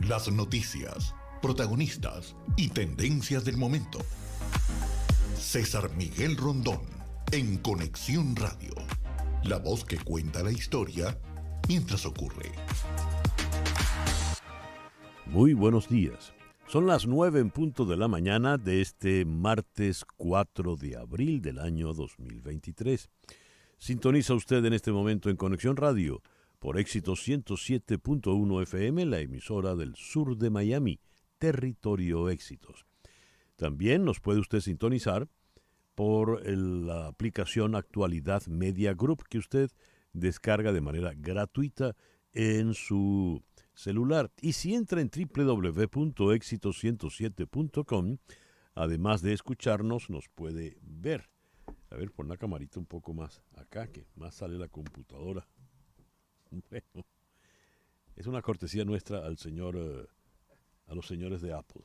Las noticias, protagonistas y tendencias del momento. César Miguel Rondón, en Conexión Radio. La voz que cuenta la historia mientras ocurre. Muy buenos días. Son las 9 en punto de la mañana de este martes 4 de abril del año 2023. Sintoniza usted en este momento en Conexión Radio por Éxitos 107.1 FM, la emisora del sur de Miami, Territorio Éxitos. También nos puede usted sintonizar por la aplicación Actualidad Media Group que usted descarga de manera gratuita en su celular. Y si entra en www.éxitos107.com, además de escucharnos, nos puede ver. A ver, pon la camarita un poco más acá, que más sale la computadora. Bueno, es una cortesía nuestra al señor, a los señores de Apple.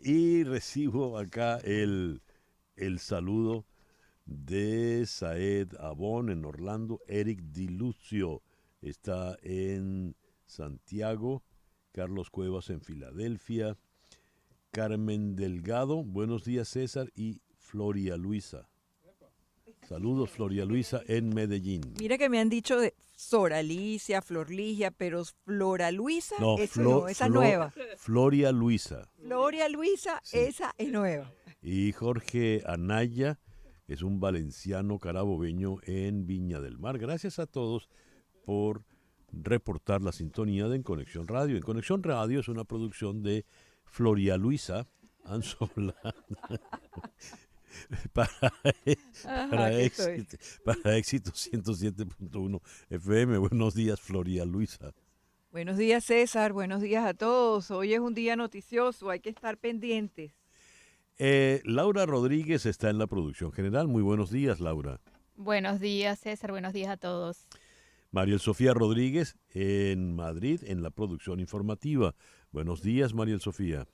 Y recibo acá el saludo de Saed Abón en Orlando, Eric Dilucio está en Santiago, Carlos Cuevas en Filadelfia, Carmen Delgado, buenos días César, y Floria Luisa. Saludos Floria Luisa en Medellín. Mira que me han dicho de Sora Alicia, Flor Ligia, pero Flora Luisa, No, esa nueva. Floria Luisa. Floria Luisa, sí. Esa es nueva. Y Jorge Anaya es un valenciano carabobeño en Viña del Mar. Gracias a todos por reportar la sintonía de En Conexión Radio. En Conexión Radio es una producción de Floria Luisa Anzola para Éxito 107.1 FM. Buenos días, Floria Luisa. Buenos días, César. Buenos días a todos. Hoy es un día noticioso, hay que estar pendientes. Laura Rodríguez está en la producción general. Muy buenos días, Laura. Buenos días, César. Buenos días a todos. Mariel Sofía Rodríguez en Madrid en la producción informativa. Buenos días, Mariel Sofía.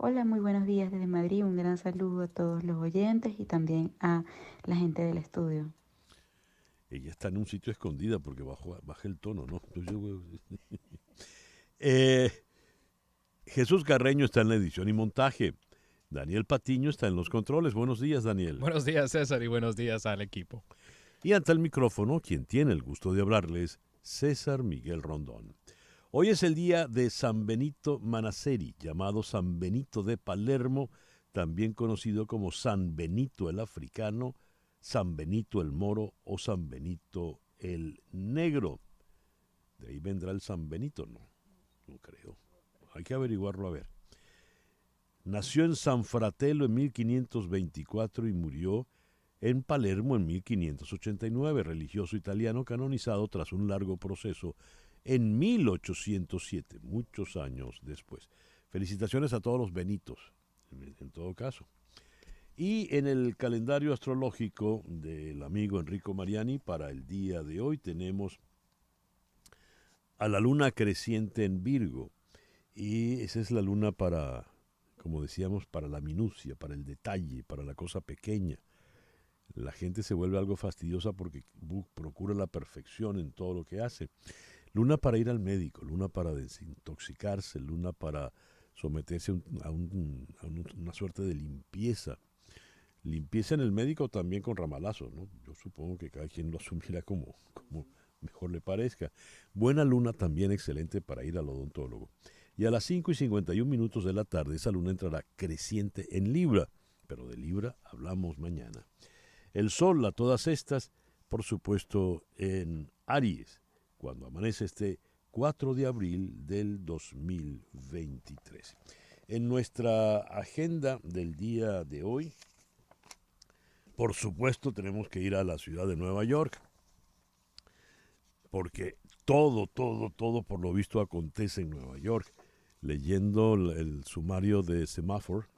Hola, muy buenos días desde Madrid. Un gran saludo a todos los oyentes y también a la gente del estudio. Ella está en un sitio escondida porque baja el tono, ¿no? Jesús Carreño está en la edición y montaje. Daniel Patiño está en los controles. Buenos días, Daniel. Buenos días, César, y buenos días al equipo. Y ante el micrófono, quien tiene el gusto de hablarles, César Miguel Rondón. Hoy es el día de San Benito Manaceri, llamado San Benito de Palermo, también conocido como San Benito el Africano, San Benito el Moro o San Benito el Negro. De ahí vendrá el San Benito, no creo. Hay que averiguarlo a ver. Nació en San Fratello en 1524 y murió en Palermo en 1589, religioso italiano canonizado tras un largo proceso en 1807, muchos años después. Felicitaciones a todos los Benitos, en todo caso. Y en el calendario astrológico del amigo Enrico Mariani, para el día de hoy tenemos a la luna creciente en Virgo. Y esa es la luna para, como decíamos, para la minucia, para el detalle, para la cosa pequeña. La gente se vuelve algo fastidiosa porque procura la perfección en todo lo que hace. Luna para ir al médico, luna para desintoxicarse, luna para someterse a una suerte de limpieza. Limpieza en el médico también con ramalazo, ¿no? Yo supongo que cada quien lo asumirá como mejor le parezca. Buena luna también excelente para ir al odontólogo. Y a las 5:51 de la tarde esa luna entrará creciente en Libra, pero de Libra hablamos mañana. El sol a todas estas, por supuesto, en Aries, cuando amanece este 4 de abril del 2023. En nuestra agenda del día de hoy, por supuesto, tenemos que ir a la ciudad de Nueva York, porque todo, por lo visto, acontece en Nueva York. Leyendo el sumario de Semaphore,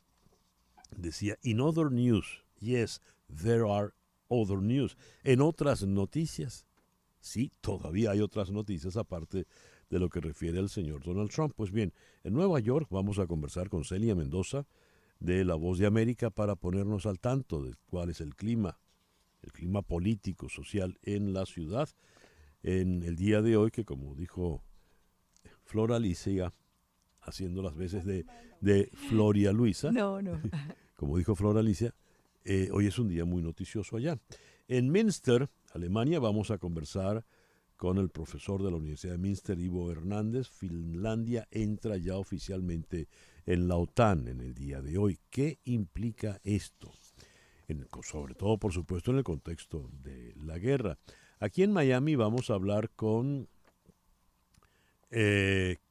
decía, in other news, yes, there are other news. En otras noticias, sí, todavía hay otras noticias aparte de lo que refiere al señor Donald Trump. Pues bien, en Nueva York vamos a conversar con Celia Mendoza de La Voz de América para ponernos al tanto de cuál es el clima político, social en la ciudad en el día de hoy, que como dijo Flor Alicia, haciendo las veces de Floria Luisa, No, no. como dijo Flor Alicia, hoy es un día muy noticioso allá. En Münster, Alemania, vamos a conversar con el profesor de la Universidad de Münster, Ivo Hernández. Finlandia entra ya oficialmente en la OTAN en el día de hoy. ¿Qué implica esto? Sobre todo, por supuesto, en el contexto de la guerra. Aquí en Miami vamos a hablar con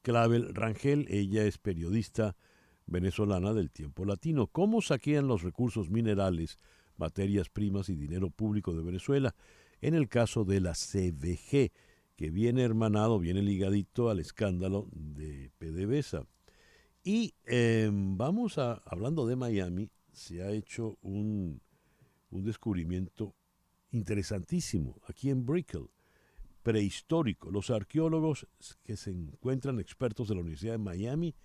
Clavel Rangel. Ella es periodista venezolana del Tiempo Latino. ¿Cómo saquean los recursos minerales, materias primas y dinero público de Venezuela? En el caso de la CVG, que viene hermanado, viene ligadito al escándalo de PDVSA. Y hablando de Miami, se ha hecho un descubrimiento interesantísimo aquí en Brickell, prehistórico. Los arqueólogos que se encuentran expertos de la Universidad de Miami,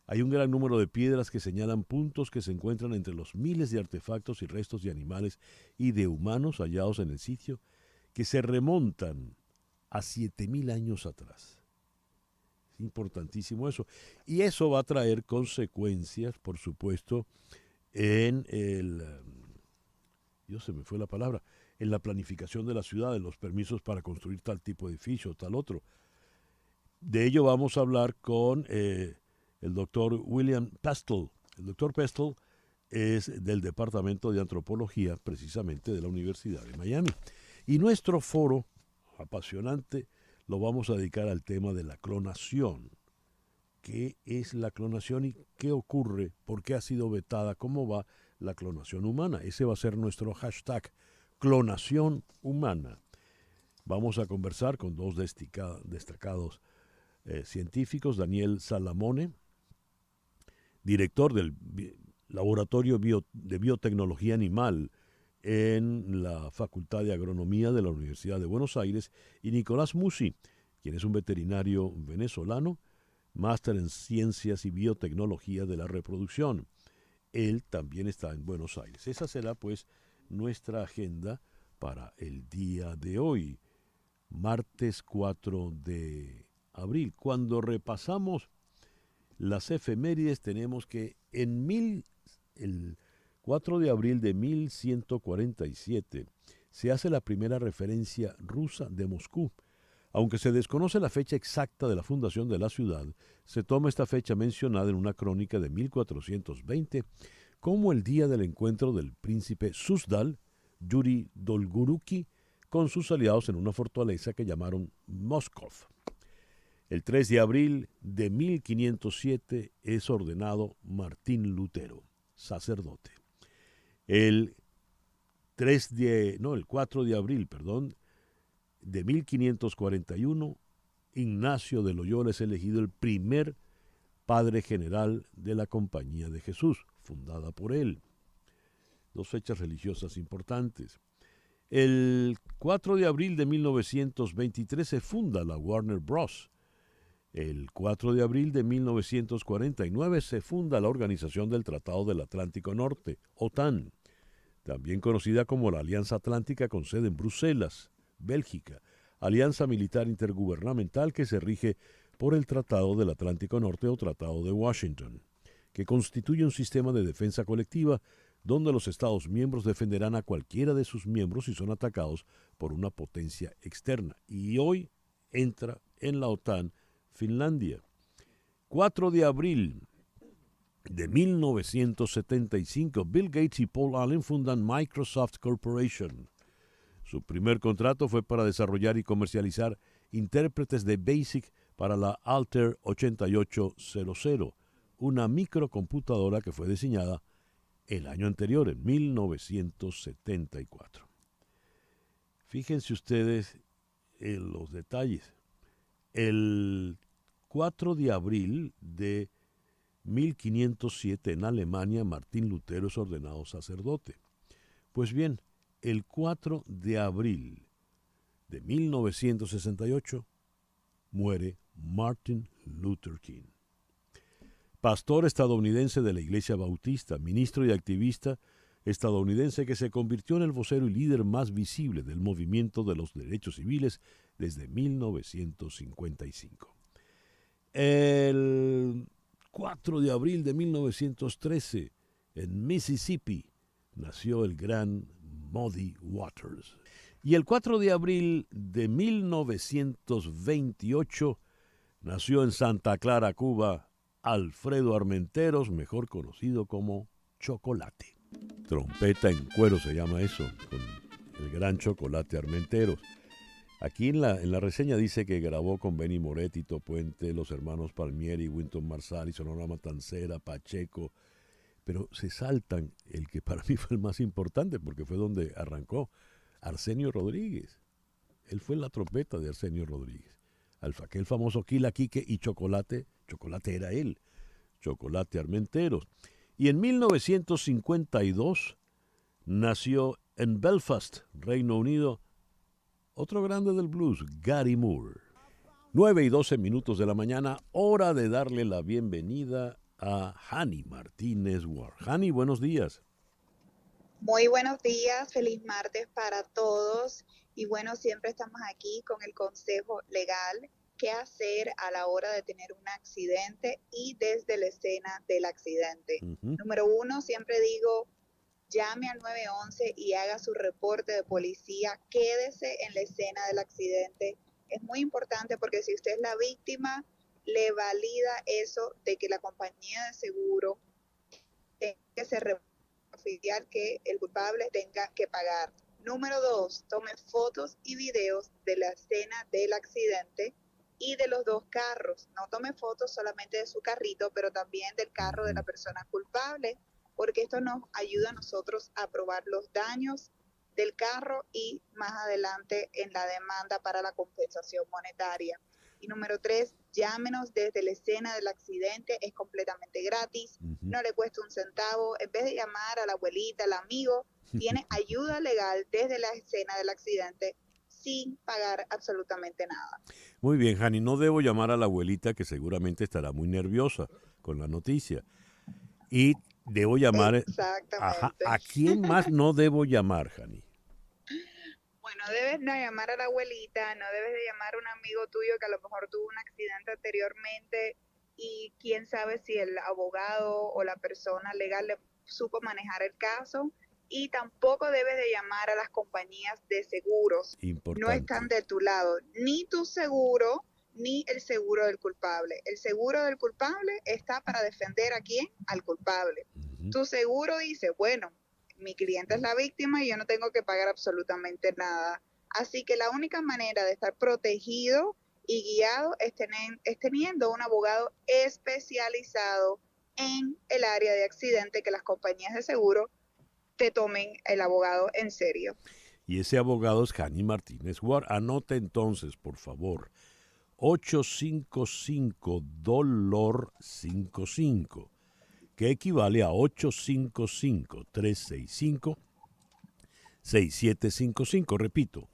hay un gran número de piedras que señalan puntos que se encuentran entre los miles de artefactos y restos de animales y de humanos hallados en el sitio, que se remontan a 7.000 años atrás. Es importantísimo eso. Y eso va a traer consecuencias, por supuesto, en en la planificación de la ciudad, en los permisos para construir tal tipo de edificio, tal otro. De ello vamos a hablar con el doctor William Pestle. El doctor Pestle es del Departamento de Antropología, precisamente de la Universidad de Miami. Y nuestro foro apasionante lo vamos a dedicar al tema de la clonación. ¿Qué es la clonación y qué ocurre? ¿Por qué ha sido vetada? ¿Cómo va la clonación humana? Ese va a ser nuestro hashtag, clonación humana. Vamos a conversar con dos destacados científicos, Daniel Salamone, director del Laboratorio de Biotecnología Animal en la Facultad de Agronomía de la Universidad de Buenos Aires, y Nicolás Musi, quien es un veterinario venezolano, máster en Ciencias y Biotecnología de la Reproducción. Él también está en Buenos Aires. Esa será, pues, nuestra agenda para el día de hoy, martes 4 de abril. Cuando repasamos las efemérides, tenemos que el 4 de abril de 1147 se hace la primera referencia rusa de Moscú. Aunque se desconoce la fecha exacta de la fundación de la ciudad, se toma esta fecha mencionada en una crónica de 1420 como el día del encuentro del príncipe Suzdal, Yuri Dolgoruki, con sus aliados en una fortaleza que llamaron Moskov. El 3 de abril de 1507 es ordenado Martín Lutero, sacerdote. El 4 de abril, de 1541, Ignacio de Loyola es elegido el primer padre general de la Compañía de Jesús, fundada por él. Dos fechas religiosas importantes. El 4 de abril de 1923 se funda la Warner Bros. El 4 de abril de 1949 se funda la Organización del Tratado del Atlántico Norte, OTAN, también conocida como la Alianza Atlántica con sede en Bruselas, Bélgica, alianza militar intergubernamental que se rige por el Tratado del Atlántico Norte o Tratado de Washington, que constituye un sistema de defensa colectiva donde los Estados miembros defenderán a cualquiera de sus miembros si son atacados por una potencia externa. Y hoy entra en la OTAN Finlandia. 4 de abril de 1975, Bill Gates y Paul Allen fundan Microsoft Corporation. Su primer contrato fue para desarrollar y comercializar intérpretes de BASIC para la Altair 8800, una microcomputadora que fue diseñada el año anterior, en 1974. Fíjense ustedes en los detalles. El 4 de abril de 1507 en Alemania, Martín Lutero es ordenado sacerdote. Pues bien, el 4 de abril de 1968 muere Martin Luther King. Pastor estadounidense de la Iglesia Bautista, ministro y activista estadounidense que se convirtió en el vocero y líder más visible del movimiento de los derechos civiles desde 1955. El 4 de abril de 1913, en Mississippi, nació el gran Muddy Waters. Y el 4 de abril de 1928, nació en Santa Clara, Cuba, Alfredo Armenteros, mejor conocido como Chocolate. Trompeta en cuero se llama eso, con el gran Chocolate Armenteros. Aquí en la reseña dice que grabó con Benny Moretti, Tito Puente, los hermanos Palmieri, Wynton Marsalis, Sonora Matancera, Pacheco, pero se saltan el que para mí fue el más importante porque fue donde arrancó, Arsenio Rodríguez. Él fue la trompeta de Arsenio Rodríguez. Aquel famoso Quila Quique y Chocolate era él, Chocolate Armenteros. Y en 1952 nació en Belfast, Reino Unido, otro grande del blues, Gary Moore. 9:12 de la mañana, hora de darle la bienvenida a Hani Martínez Ward. Hani, buenos días. Muy buenos días, feliz martes para todos. Y bueno, siempre estamos aquí con el consejo legal, qué hacer a la hora de tener un accidente y desde la escena del accidente. Número 1, siempre digo, llame al 911 y haga su reporte de policía, quédese en la escena del accidente. Es muy importante porque si usted es la víctima, le valida eso de que la compañía de seguro tenga que ser oficial que el culpable tenga que pagar. Número 2, tome fotos y videos de la escena del accidente y de los dos carros. No tome fotos solamente de su carrito, pero también del carro de la persona culpable, porque esto nos ayuda a nosotros a probar los daños del carro y más adelante en la demanda para la compensación monetaria. Y número 3, llámenos desde la escena del accidente, es completamente gratis, no le cuesta un centavo. En vez de llamar a la abuelita, al amigo, tiene ayuda legal desde la escena del accidente sin pagar absolutamente nada. Muy bien, Hani, no debo llamar a la abuelita que seguramente estará muy nerviosa con la noticia. Y debo llamar... Exactamente. Ajá, ¿a quién más no debo llamar, Hani? Bueno, debes no llamar a la abuelita, no debes de llamar a un amigo tuyo que a lo mejor tuvo un accidente anteriormente y quién sabe si el abogado o la persona legal le supo manejar el caso. Y tampoco debes de llamar a las compañías de seguros. Importante. No están de tu lado, ni tu seguro, ni el seguro del culpable. El seguro del culpable está para defender a quién, al culpable. Tu seguro dice, bueno, mi cliente es la víctima y yo no tengo que pagar absolutamente nada. Así que la única manera de estar protegido y guiado es teniendo un abogado especializado en el área de accidente, que las compañías de seguro te tomen el abogado en serio. Y ese abogado es Hani Martínez Ward. Anote entonces, por favor, 855-DOLOR55, que equivale a 855-365-6755. Repito,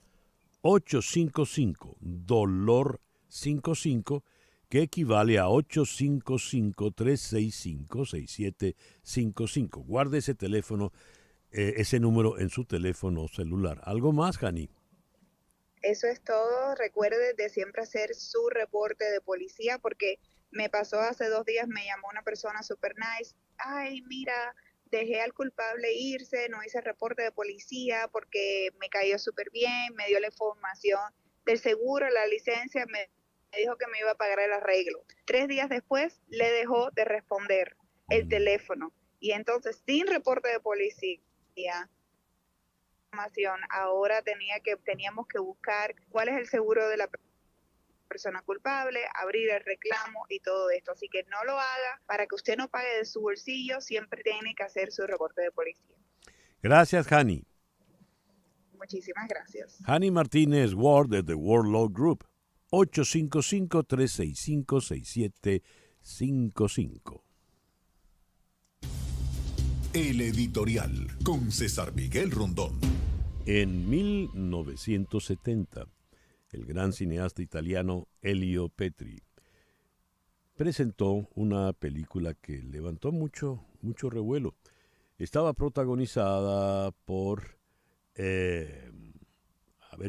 855-DOLOR55, que equivale a 855-365-6755. Guarde ese teléfono, ese número en su teléfono celular. ¿Algo más, Hani? Eso es todo. Recuerde de siempre hacer su reporte de policía, porque me pasó hace 2 días, me llamó una persona super nice. Ay, mira, dejé al culpable irse, no hice reporte de policía porque me cayó súper bien, me dio la información del seguro, la licencia, me dijo que me iba a pagar el arreglo. 3 días después le dejó de responder el teléfono. Y entonces, sin reporte de policía, ahora teníamos que buscar cuál es el seguro de la persona culpable, abrir el reclamo y todo esto. Así que no lo haga. Para que usted no pague de su bolsillo, siempre tiene que hacer su reporte de policía. Gracias, Hani. Muchísimas gracias. Hani Martínez Ward de The Ward Law Group. 855-365-6755. El editorial con César Miguel Rondón. En 1970, el gran cineasta italiano Elio Petri presentó una película que levantó mucho revuelo. Estaba protagonizada por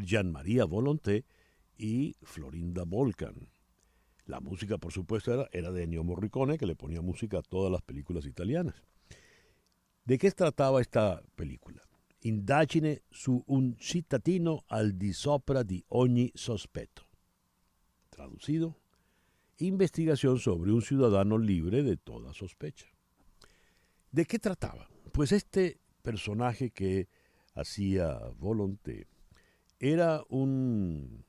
Jean Maria Volonté y Florinda Volcan. La música, por supuesto, era de Ennio Morricone, que le ponía música a todas las películas italianas. ¿De qué trataba esta película? Indagine su un cittadino al di sopra di ogni sospetto. Traducido, investigación sobre un ciudadano libre de toda sospecha. ¿De qué trataba? Pues este personaje que hacía Volonté era un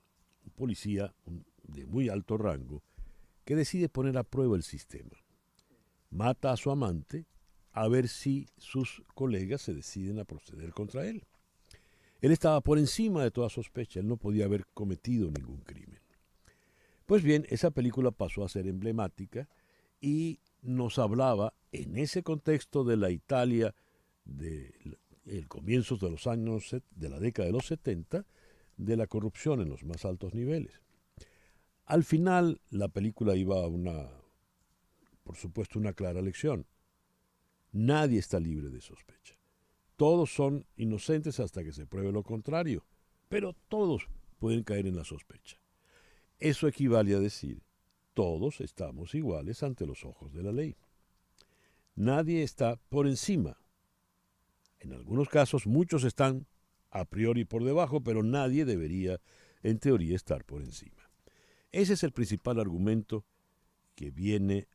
policía de muy alto rango que decide poner a prueba el sistema. Mata a su amante a ver si sus colegas se deciden a proceder contra él. Él estaba por encima de toda sospecha, él no podía haber cometido ningún crimen. Pues bien, esa película pasó a ser emblemática y nos hablaba en ese contexto de la Italia de el comienzos de los años de la década de los 70, de la corrupción en los más altos niveles. Al final la película iba a por supuesto, una clara lección. Nadie está libre de sospecha. Todos son inocentes hasta que se pruebe lo contrario, pero todos pueden caer en la sospecha. Eso equivale a decir, todos estamos iguales ante los ojos de la ley. Nadie está por encima. En algunos casos muchos están a priori por debajo, pero nadie debería, en teoría, estar por encima. Ese es el principal argumento que viene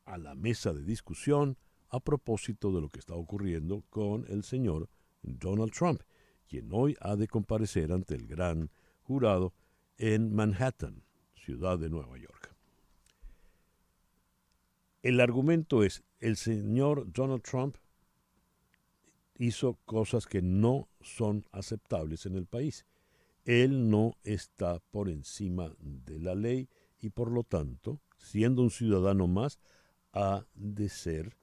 a la mesa de discusión a propósito de lo que está ocurriendo con el señor Donald Trump, quien hoy ha de comparecer ante el gran jurado en Manhattan, ciudad de Nueva York. El argumento es, el señor Donald Trump hizo cosas que no son aceptables en el país. Él no está por encima de la ley y por lo tanto, siendo un ciudadano más, ha de ser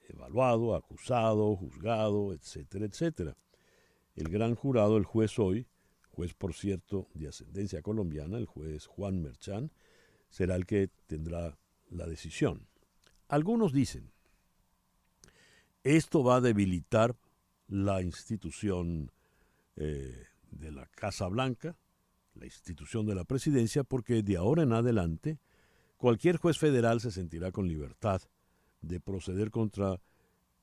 evaluado, acusado, juzgado, etcétera, etcétera. El gran jurado, el juez hoy, juez por cierto de ascendencia colombiana, el juez Juan Merchan, será el que tendrá la decisión. Algunos dicen, esto va a debilitar la institución de la Casa Blanca, la institución de la presidencia, porque de ahora en adelante cualquier juez federal se sentirá con libertad de proceder contra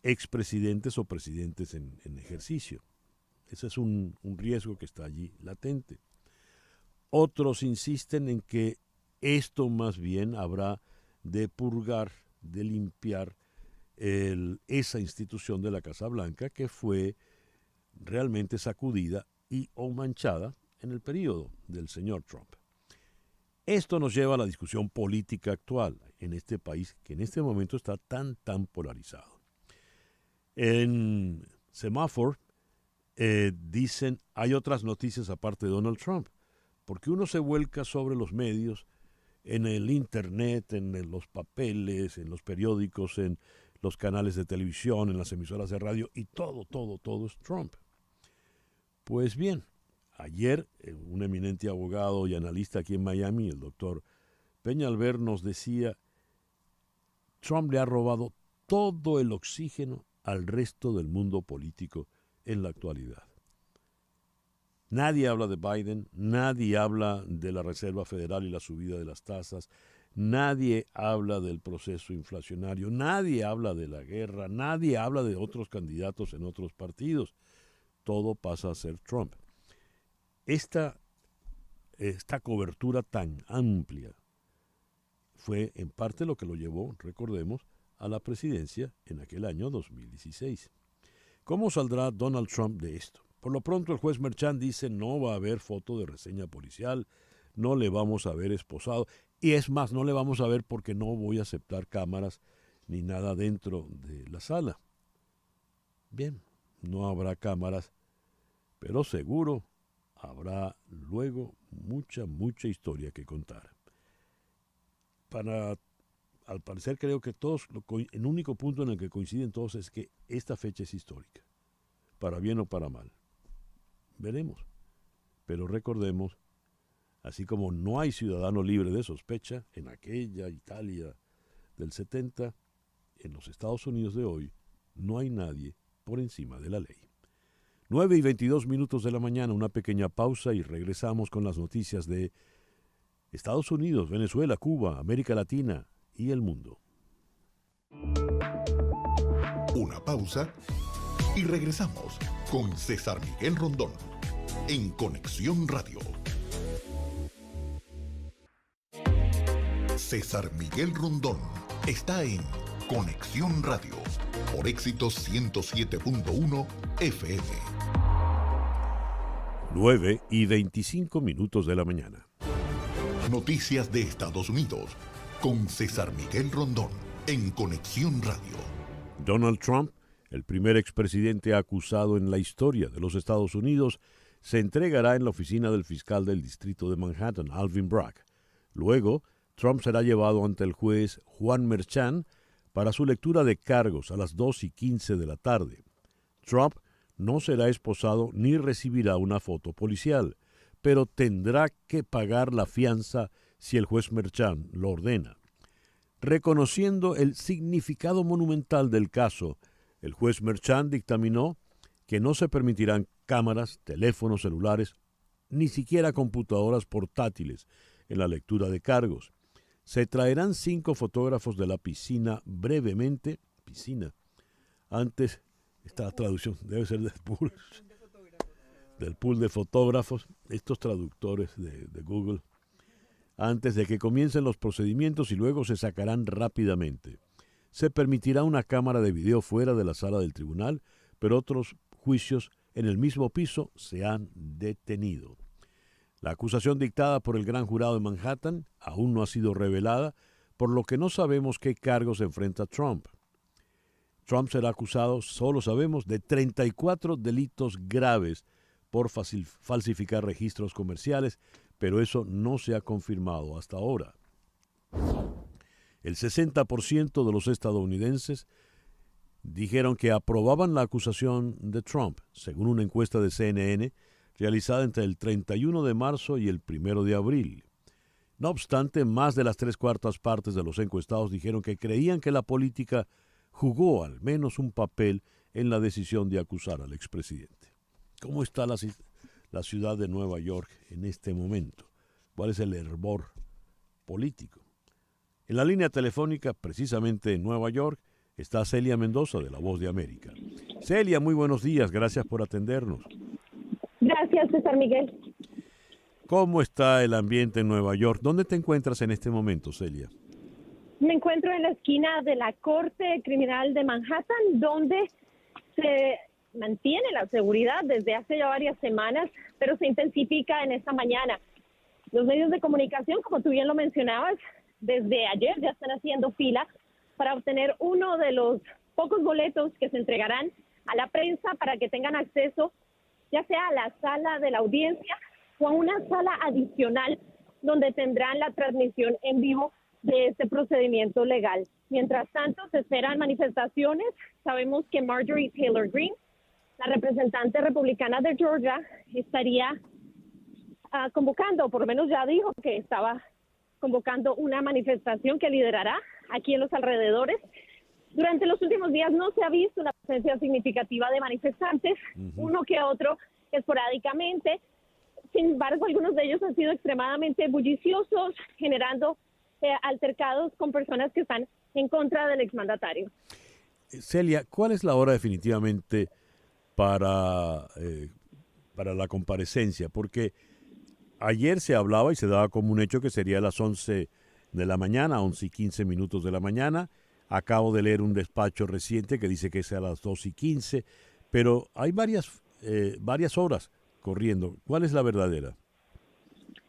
expresidentes o presidentes en ejercicio. Ese es un riesgo que está allí latente. Otros insisten en que esto más bien habrá de purgar, de limpiar esa institución de la Casa Blanca que fue realmente sacudida o manchada en el periodo del señor Trump. Esto nos lleva a la discusión política actual en este país que en este momento está tan polarizado. En Semáforo dicen, hay otras noticias aparte de Donald Trump, porque uno se vuelca sobre los medios, en el internet, en los papeles, en los periódicos, en los canales de televisión, en las emisoras de radio, y todo es Trump. Pues bien, ayer un eminente abogado y analista aquí en Miami, el doctor Peñalver, nos decía, Trump le ha robado todo el oxígeno al resto del mundo político en la actualidad. Nadie habla de Biden, nadie habla de la Reserva Federal y la subida de las tasas, nadie habla del proceso inflacionario, nadie habla de la guerra, nadie habla de otros candidatos en otros partidos. Todo pasa a ser Trump. Esta cobertura tan amplia fue en parte lo que lo llevó, recordemos, a la presidencia en aquel año 2016. ¿Cómo saldrá Donald Trump de esto? Por lo pronto el juez Merchan dice no va a haber foto de reseña policial, no le vamos a ver esposado, y es más, no le vamos a ver porque no voy a aceptar cámaras ni nada dentro de la sala. Bien, no habrá cámaras, pero seguro habrá luego mucha historia que contar. Al parecer creo que todos, el único punto en el que coinciden todos es que esta fecha es histórica, para bien o para mal. Veremos. Pero recordemos, así como no hay ciudadano libre de sospecha en aquella Italia del 70, en los Estados Unidos de hoy no hay nadie por encima de la ley. 9:22 de la mañana, una pequeña pausa y regresamos con las noticias de Estados Unidos, Venezuela, Cuba, América Latina y el mundo. Una pausa y regresamos con César Miguel Rondón en Conexión Radio. César Miguel Rondón está en Conexión Radio por Éxitos 107.1 FM. 9:25 de la mañana. Noticias de Estados Unidos con César Miguel Rondón en Conexión Radio. Donald Trump, el primer expresidente acusado en la historia de los Estados Unidos, se entregará en la oficina del fiscal del distrito de Manhattan, Alvin Bragg. Luego, Trump será llevado ante el juez Juan Merchan para su lectura de cargos a las 2:15 de la tarde. Trump no será esposado ni recibirá una foto policial, pero tendrá que pagar la fianza si el juez Merchan lo ordena. Reconociendo el significado monumental del caso, el juez Merchan dictaminó que no se permitirán cámaras, teléfonos celulares, ni siquiera computadoras portátiles en la lectura de cargos. Se traerán 5 fotógrafos de la piscina brevemente, antes, esta traducción debe ser del pool de fotógrafos, estos traductores de Google, antes de que comiencen los procedimientos y luego se sacarán rápidamente. Se permitirá una cámara de video fuera de la sala del tribunal, pero otros juicios en el mismo piso se han detenido. La acusación dictada por el gran jurado de Manhattan aún no ha sido revelada, por lo que no sabemos qué cargos enfrenta Trump. Trump será acusado, solo sabemos, de 34 delitos graves por falsificar registros comerciales, pero eso no se ha confirmado hasta ahora. El 60% de los estadounidenses dijeron que aprobaban la acusación de Trump, según una encuesta de CNN realizada entre el 31 de marzo y el 1 de abril. No obstante, más de las 3/4 partes de los encuestados dijeron que creían que la política jugó al menos un papel en la decisión de acusar al expresidente. ¿Cómo está la ciudad de Nueva York en este momento? ¿Cuál es el hervor político? En la línea telefónica, precisamente en Nueva York, está Celia Mendoza de La Voz de América. Celia, muy buenos días, gracias por atendernos. Gracias, César Miguel. ¿Cómo está el ambiente en Nueva York? ¿Dónde te encuentras en este momento, Celia? Me encuentro en la esquina de la Corte Criminal de Manhattan, donde se mantiene la seguridad desde hace ya varias semanas, pero se intensifica en esta mañana. Los medios de comunicación, como tú bien lo mencionabas, desde ayer ya están haciendo fila para obtener uno de los pocos boletos que se entregarán a la prensa para que tengan acceso ya sea a la sala de la audiencia o a una sala adicional donde tendrán la transmisión en vivo de este procedimiento legal. Mientras tanto, se esperan manifestaciones. Sabemos que Marjorie Taylor Greene, la representante republicana de Georgia, estaría convocando, por lo menos ya dijo que estaba convocando una manifestación que liderará aquí en los alrededores. Durante los últimos días no se ha visto una presencia significativa de manifestantes, uno que otro esporádicamente. Sin embargo, algunos de ellos han sido extremadamente bulliciosos, generando altercados con personas que están en contra del exmandatario. Celia, ¿cuál es la hora definitivamente para la comparecencia? Porque ayer se hablaba y se daba como un hecho que sería a las 11 de la mañana, 11:15 de la mañana. Acabo de leer un despacho reciente que dice que es a las 2:15, pero hay varias horas corriendo. ¿Cuál es la verdadera?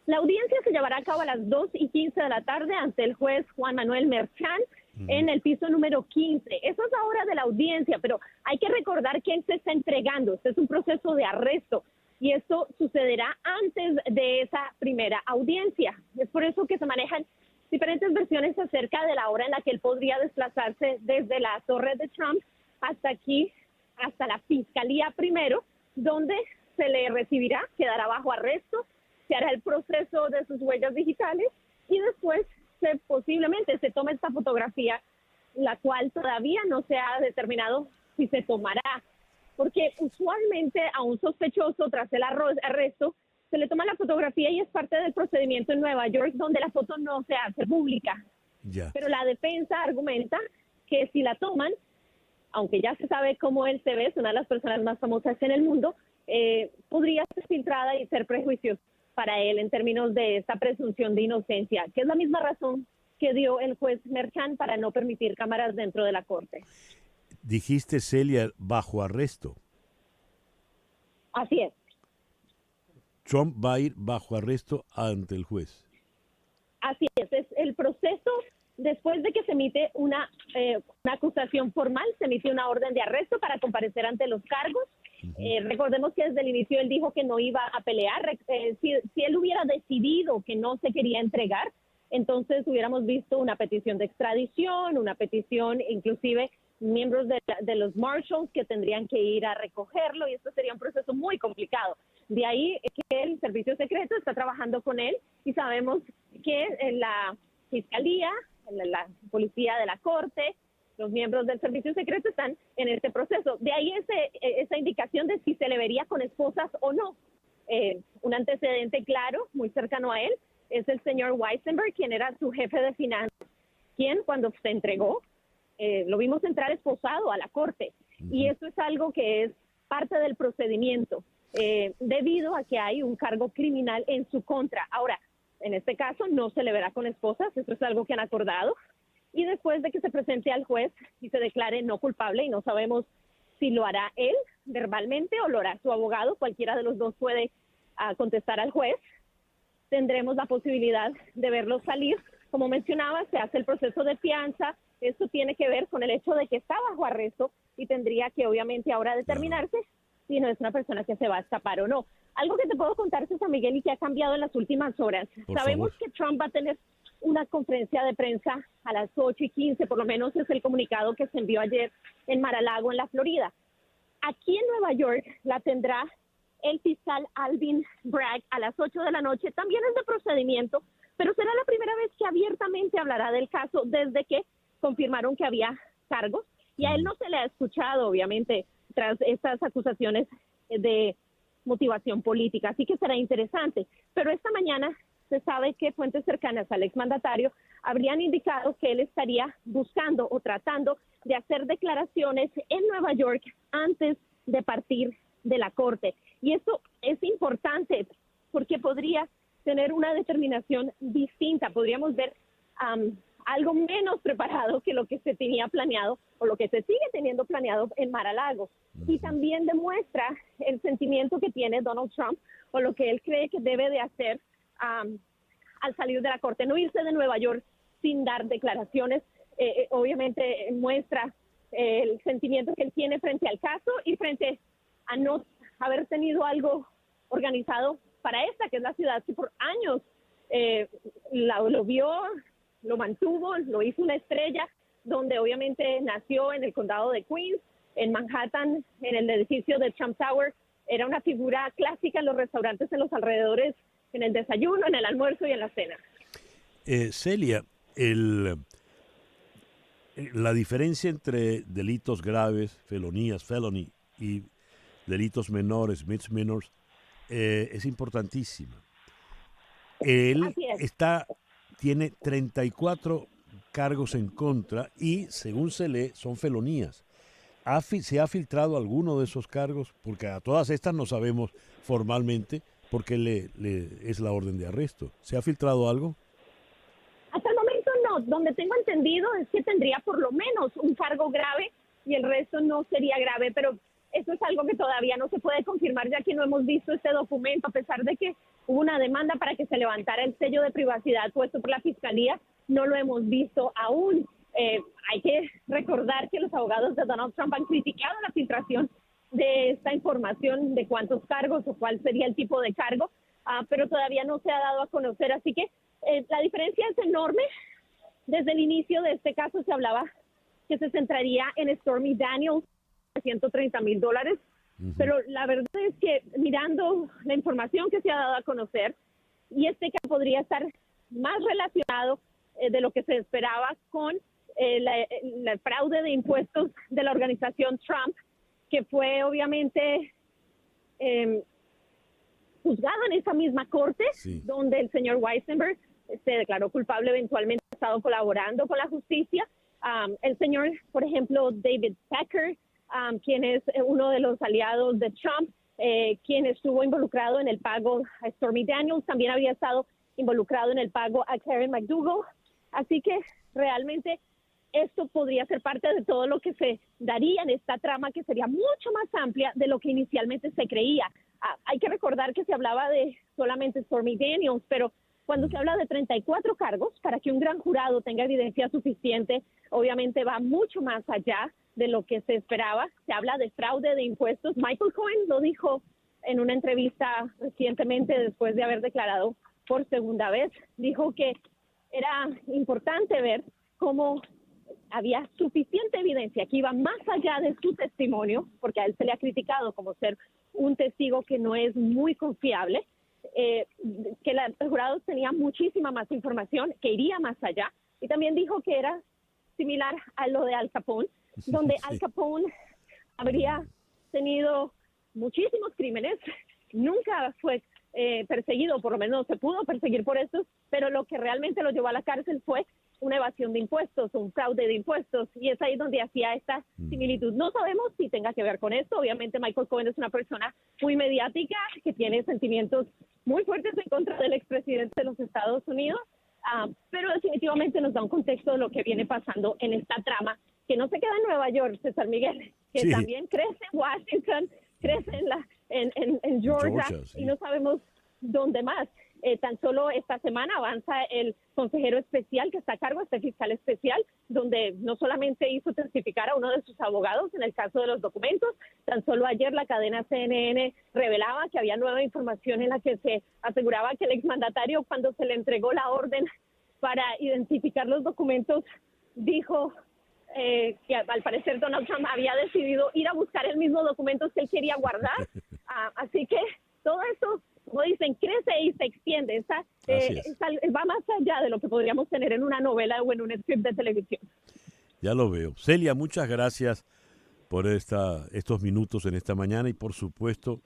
La audiencia se llevará a cabo a las 2:15 de la tarde ante el juez Juan Manuel Merchan en el piso número 15. Esa es la hora de la audiencia, pero hay que recordar quién se está entregando. Este es un proceso de arresto y esto sucederá antes de esa primera audiencia. Es por eso que se manejan diferentes versiones acerca de la hora en la que él podría desplazarse desde la Torre de Trump hasta aquí, hasta la Fiscalía primero, donde se le recibirá, quedará bajo arresto, se hará el proceso de sus huellas digitales y después posiblemente se tome esta fotografía, la cual todavía no se ha determinado si se tomará, porque usualmente a un sospechoso tras el arresto se se le toma la fotografía y es parte del procedimiento en Nueva York, donde la foto no se hace pública. Ya. Pero la defensa argumenta que si la toman, aunque ya se sabe cómo él se ve, es una de las personas más famosas en el mundo, podría ser filtrada y ser prejuiciosa para él en términos de esta presunción de inocencia, que es la misma razón que dio el juez Merchan para no permitir cámaras dentro de la corte. Dijiste, Celia, bajo arresto. Así es. Trump va a ir bajo arresto ante el juez. Así es el proceso. Después de que se emite una acusación formal, se emite una orden de arresto para comparecer ante los cargos. Recordemos que desde el inicio él dijo que no iba a pelear. Si él hubiera decidido que no se quería entregar, entonces hubiéramos visto una petición de extradición, una petición, inclusive miembros de los marshals que tendrían que ir a recogerlo, y esto sería un proceso muy complicado. De ahí que el servicio secreto está trabajando con él, y sabemos que la fiscalía, la policía de la corte, los miembros del servicio secreto están en este proceso. De ahí esa indicación de si se le vería con esposas o no. Un antecedente claro, muy cercano a él, es el señor Weisenberg, quien era su jefe de finanzas, quien cuando se entregó, lo vimos entrar esposado a la corte. Y eso es algo que es parte del procedimiento, debido a que hay un cargo criminal en su contra. Ahora, en este caso no se le verá con esposas, eso es algo que han acordado. Y después de que se presente al juez y se declare no culpable, y no sabemos si lo hará él verbalmente o lo hará su abogado, cualquiera de los dos puede contestar al juez, tendremos la posibilidad de verlo salir. Como mencionaba, se hace el proceso de fianza. Esto tiene que ver con el hecho de que está bajo arresto y tendría que obviamente ahora determinarse si no es una persona que se va a escapar o no. Algo que te puedo contar, César Miguel, y que ha cambiado en las últimas horas. Sabemos que Trump va a tener una conferencia de prensa a las 8:15, por lo menos es el comunicado que se envió ayer en Mar-a-Lago, en la Florida. Aquí en Nueva York la tendrá el fiscal Alvin Bragg a las 8 de la noche. También es de procedimiento, pero será la primera vez que abiertamente hablará del caso desde que confirmaron que había cargos. Y a él no se le ha escuchado, obviamente, tras estas acusaciones de motivación política. Así que será interesante. Pero esta mañana se sabe que fuentes cercanas al exmandatario habrían indicado que él estaría buscando o tratando de hacer declaraciones en Nueva York antes de partir de la corte. Y eso es importante porque podría tener una determinación distinta. Podríamos ver algo menos preparado que lo que se tenía planeado o lo que se sigue teniendo planeado en Mar-a-Lago. Y también demuestra el sentimiento que tiene Donald Trump o lo que él cree que debe de hacer al salir de la corte. No irse de Nueva York sin dar declaraciones, obviamente muestra el sentimiento que él tiene frente al caso y frente a no haber tenido algo organizado para esta, que es la ciudad que por años lo vio, lo mantuvo, lo hizo una estrella, donde obviamente nació en el condado de Queens, en Manhattan, en el edificio de Trump Tower. Era una figura clásica en los restaurantes en los alrededores, en el desayuno, en el almuerzo y en la cena. Celia, la diferencia entre delitos graves, felony, y delitos menores, misdemeanors, es importantísima. Él tiene 34 cargos en contra y, según se lee, son felonías. ¿Se ha filtrado alguno de esos cargos? Porque a todas estas no sabemos formalmente por qué es la orden de arresto. ¿Se ha filtrado algo? Hasta el momento no. Donde tengo entendido es que tendría por lo menos un cargo grave y el resto no sería grave, pero eso es algo que todavía no se puede confirmar, ya que no hemos visto este documento, a pesar de que hubo una demanda para que se levantara el sello de privacidad puesto por la Fiscalía, no lo hemos visto aún. Hay que recordar que los abogados de Donald Trump han criticado la filtración de esta información de cuántos cargos o cuál sería el tipo de cargo, pero todavía no se ha dado a conocer. Así que la diferencia es enorme. Desde el inicio de este caso se hablaba que se centraría en Stormy Daniels, $130,000, pero la verdad es que mirando la información que se ha dado a conocer, y este caso podría estar más relacionado de lo que se esperaba con el fraude de impuestos de la organización Trump, que fue obviamente juzgado en esa misma corte, Sí. donde el señor Weisenberg se declaró culpable, eventualmente ha estado colaborando con la justicia. El señor, por ejemplo, David Packer, quien es uno de los aliados de Trump, quien estuvo involucrado en el pago a Stormy Daniels, también había estado involucrado en el pago a Karen McDougal. Así que realmente esto podría ser parte de todo lo que se daría en esta trama, que sería mucho más amplia de lo que inicialmente se creía. Hay que recordar que se hablaba de solamente Stormy Daniels, pero cuando se habla de 34 cargos, para que un gran jurado tenga evidencia suficiente, obviamente va mucho más allá de lo que se esperaba. Se habla de fraude de impuestos. Michael Cohen lo dijo en una entrevista recientemente, después de haber declarado por segunda vez. Dijo que era importante ver cómo había suficiente evidencia que iba más allá de su testimonio, porque a él se le ha criticado como ser un testigo que no es muy confiable, que el jurado tenía muchísima más información, que iría más allá, y también dijo que era similar a lo de Al Capone, donde Al Capone habría tenido muchísimos crímenes, nunca fue perseguido, por lo menos no se pudo perseguir por estos, pero lo que realmente lo llevó a la cárcel fue una evasión de impuestos, un fraude de impuestos, y es ahí donde hacía esta similitud. No sabemos si tenga que ver con esto. Obviamente Michael Cohen es una persona muy mediática, que tiene sentimientos muy fuertes en contra del expresidente de los Estados Unidos, pero definitivamente nos da un contexto de lo que viene pasando en esta trama, que no se queda en Nueva York, César Miguel, que Sí. también crece en Washington, crece en Georgia, Sí. y no sabemos dónde más. Tan solo esta semana avanza el consejero especial que está a cargo, este fiscal especial, donde no solamente hizo testificar a uno de sus abogados en el caso de los documentos, tan solo ayer la cadena CNN revelaba que había nueva información en la que se aseguraba que el exmandatario, cuando se le entregó la orden para identificar los documentos, dijo que al parecer Donald Trump había decidido ir a buscar el mismo documento que él quería guardar. Así que todo esto, como dicen, crece y se extiende. Va más allá de lo que podríamos tener en una novela o en un script de televisión. Ya lo veo. Celia, muchas gracias por estos minutos en esta mañana y por supuesto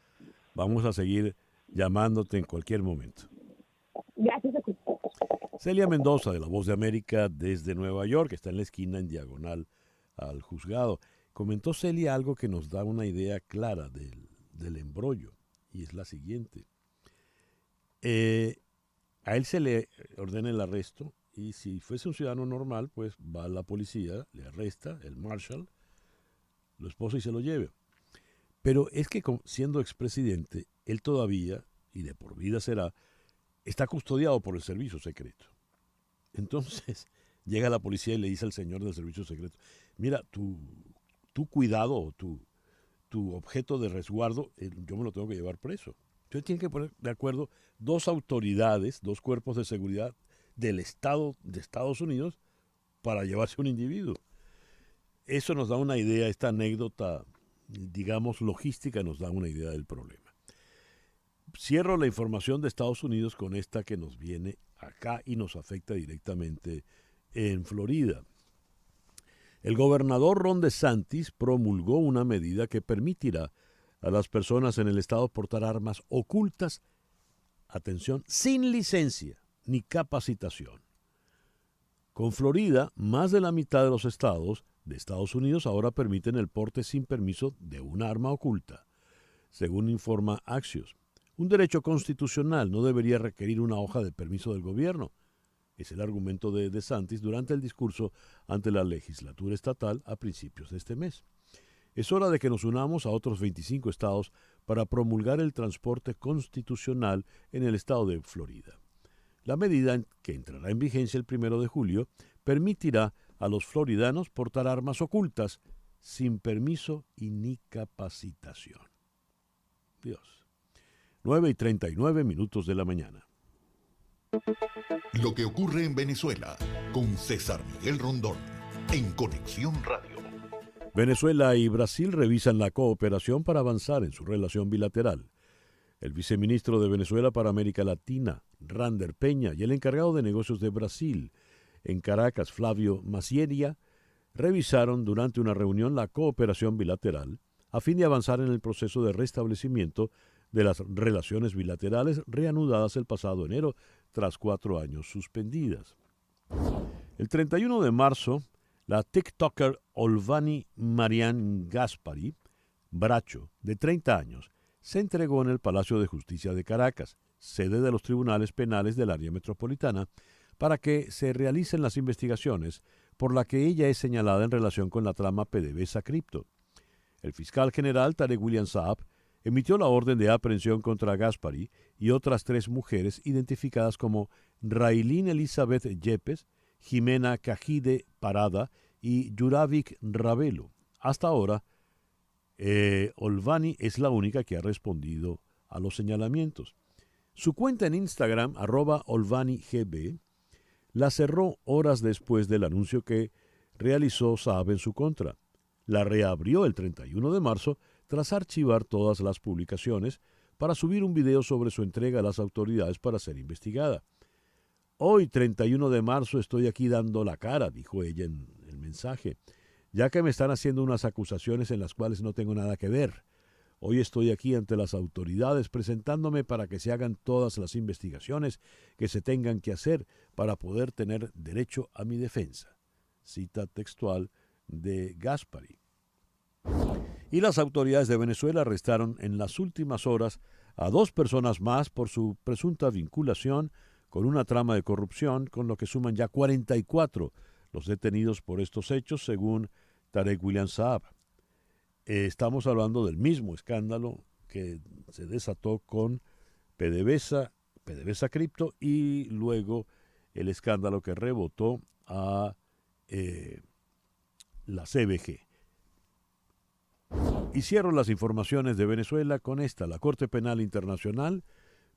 vamos a seguir llamándote en cualquier momento. Gracias a ti. Celia Mendoza, de La Voz de América, desde Nueva York, está en la esquina en diagonal al juzgado. Comentó Celia algo que nos da una idea clara del embrollo, y es la siguiente. A él se le ordena el arresto, y si fuese un ciudadano normal, pues va a la policía, le arresta, el marshal, lo esposa y se lo lleva. Pero es que siendo expresidente, él todavía, y de por vida será, está custodiado por el servicio secreto. Entonces llega la policía y le dice al señor del servicio secreto, mira, tu cuidado o tu objeto de resguardo, yo me lo tengo que llevar preso. Entonces tienen que poner de acuerdo dos autoridades, dos cuerpos de seguridad del Estado de Estados Unidos para llevarse a un individuo. Eso nos da una idea, esta anécdota, digamos, logística nos da una idea del problema. Cierro la información de Estados Unidos con esta que nos viene acá y nos afecta directamente en Florida. El gobernador Ron DeSantis promulgó una medida que permitirá a las personas en el estado portar armas ocultas, atención, sin licencia ni capacitación. Con Florida, más de la mitad de los estados de Estados Unidos ahora permiten el porte sin permiso de un arma oculta, según informa Axios. Un derecho constitucional no debería requerir una hoja de permiso del gobierno. Es el argumento de DeSantis durante el discurso ante la legislatura estatal a principios de este mes. Es hora de que nos unamos a otros 25 estados para promulgar el transporte constitucional en el estado de Florida. La medida, que entrará en vigencia el 1 de julio, permitirá a los floridanos portar armas ocultas sin permiso y ni capacitación. Dios. 9:39 de la mañana. Lo que ocurre en Venezuela con César Miguel Rondón en Conexión Radio. Venezuela y Brasil revisan la cooperación para avanzar en su relación bilateral. El viceministro de Venezuela para América Latina, Rander Peña, y el encargado de negocios de Brasil en Caracas, Flavio Macieria, revisaron durante una reunión la cooperación bilateral a fin de avanzar en el proceso de restablecimiento de las relaciones bilaterales reanudadas el pasado enero tras 4 años suspendidas. El 31 de marzo, la TikToker Olvani Marian Gaspari Bracho, de 30 años, se entregó en el Palacio de Justicia de Caracas, sede de los tribunales penales del área metropolitana, para que se realicen las investigaciones por la que ella es señalada en relación con la trama PDVSA Crypto. El fiscal general Tarek William Saab emitió la orden de aprehensión contra Gaspari y otras 3 mujeres identificadas como Railín Elizabeth Yepes, Jimena Cajide Parada y Yuravik Ravelo. Hasta ahora, Olvani es la única que ha respondido a los señalamientos. Su cuenta en Instagram, @OlvaniGB, la cerró horas después del anuncio que realizó Saab en su contra. La reabrió el 31 de marzo tras archivar todas las publicaciones para subir un video sobre su entrega a las autoridades para ser investigada. Hoy, 31 de marzo, estoy aquí dando la cara, dijo ella en el mensaje, ya que me están haciendo unas acusaciones en las cuales no tengo nada que ver. Hoy estoy aquí ante las autoridades presentándome para que se hagan todas las investigaciones que se tengan que hacer para poder tener derecho a mi defensa. Cita textual de Gaspari. Y las autoridades de Venezuela arrestaron en las últimas horas a 2 personas más por su presunta vinculación con una trama de corrupción, con lo que suman ya 44 los detenidos por estos hechos, según Tarek William Saab. Estamos hablando del mismo escándalo que se desató con PDVSA Crypto y luego el escándalo que rebotó a la CBG. Y cierro las informaciones de Venezuela con esta. La Corte Penal Internacional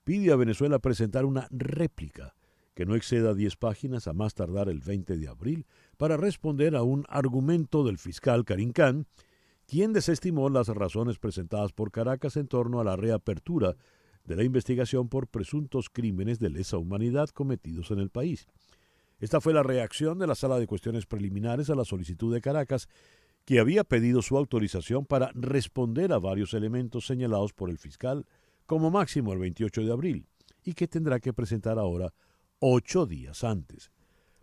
pide a Venezuela presentar una réplica que no exceda 10 páginas a más tardar el 20 de abril para responder a un argumento del fiscal Karim Khan, quien desestimó las razones presentadas por Caracas en torno a la reapertura de la investigación por presuntos crímenes de lesa humanidad cometidos en el país. Esta fue la reacción de la Sala de Cuestiones Preliminares a la solicitud de Caracas, que había pedido su autorización para responder a varios elementos señalados por el fiscal como máximo el 28 de abril, y que tendrá que presentar ahora 8 días antes.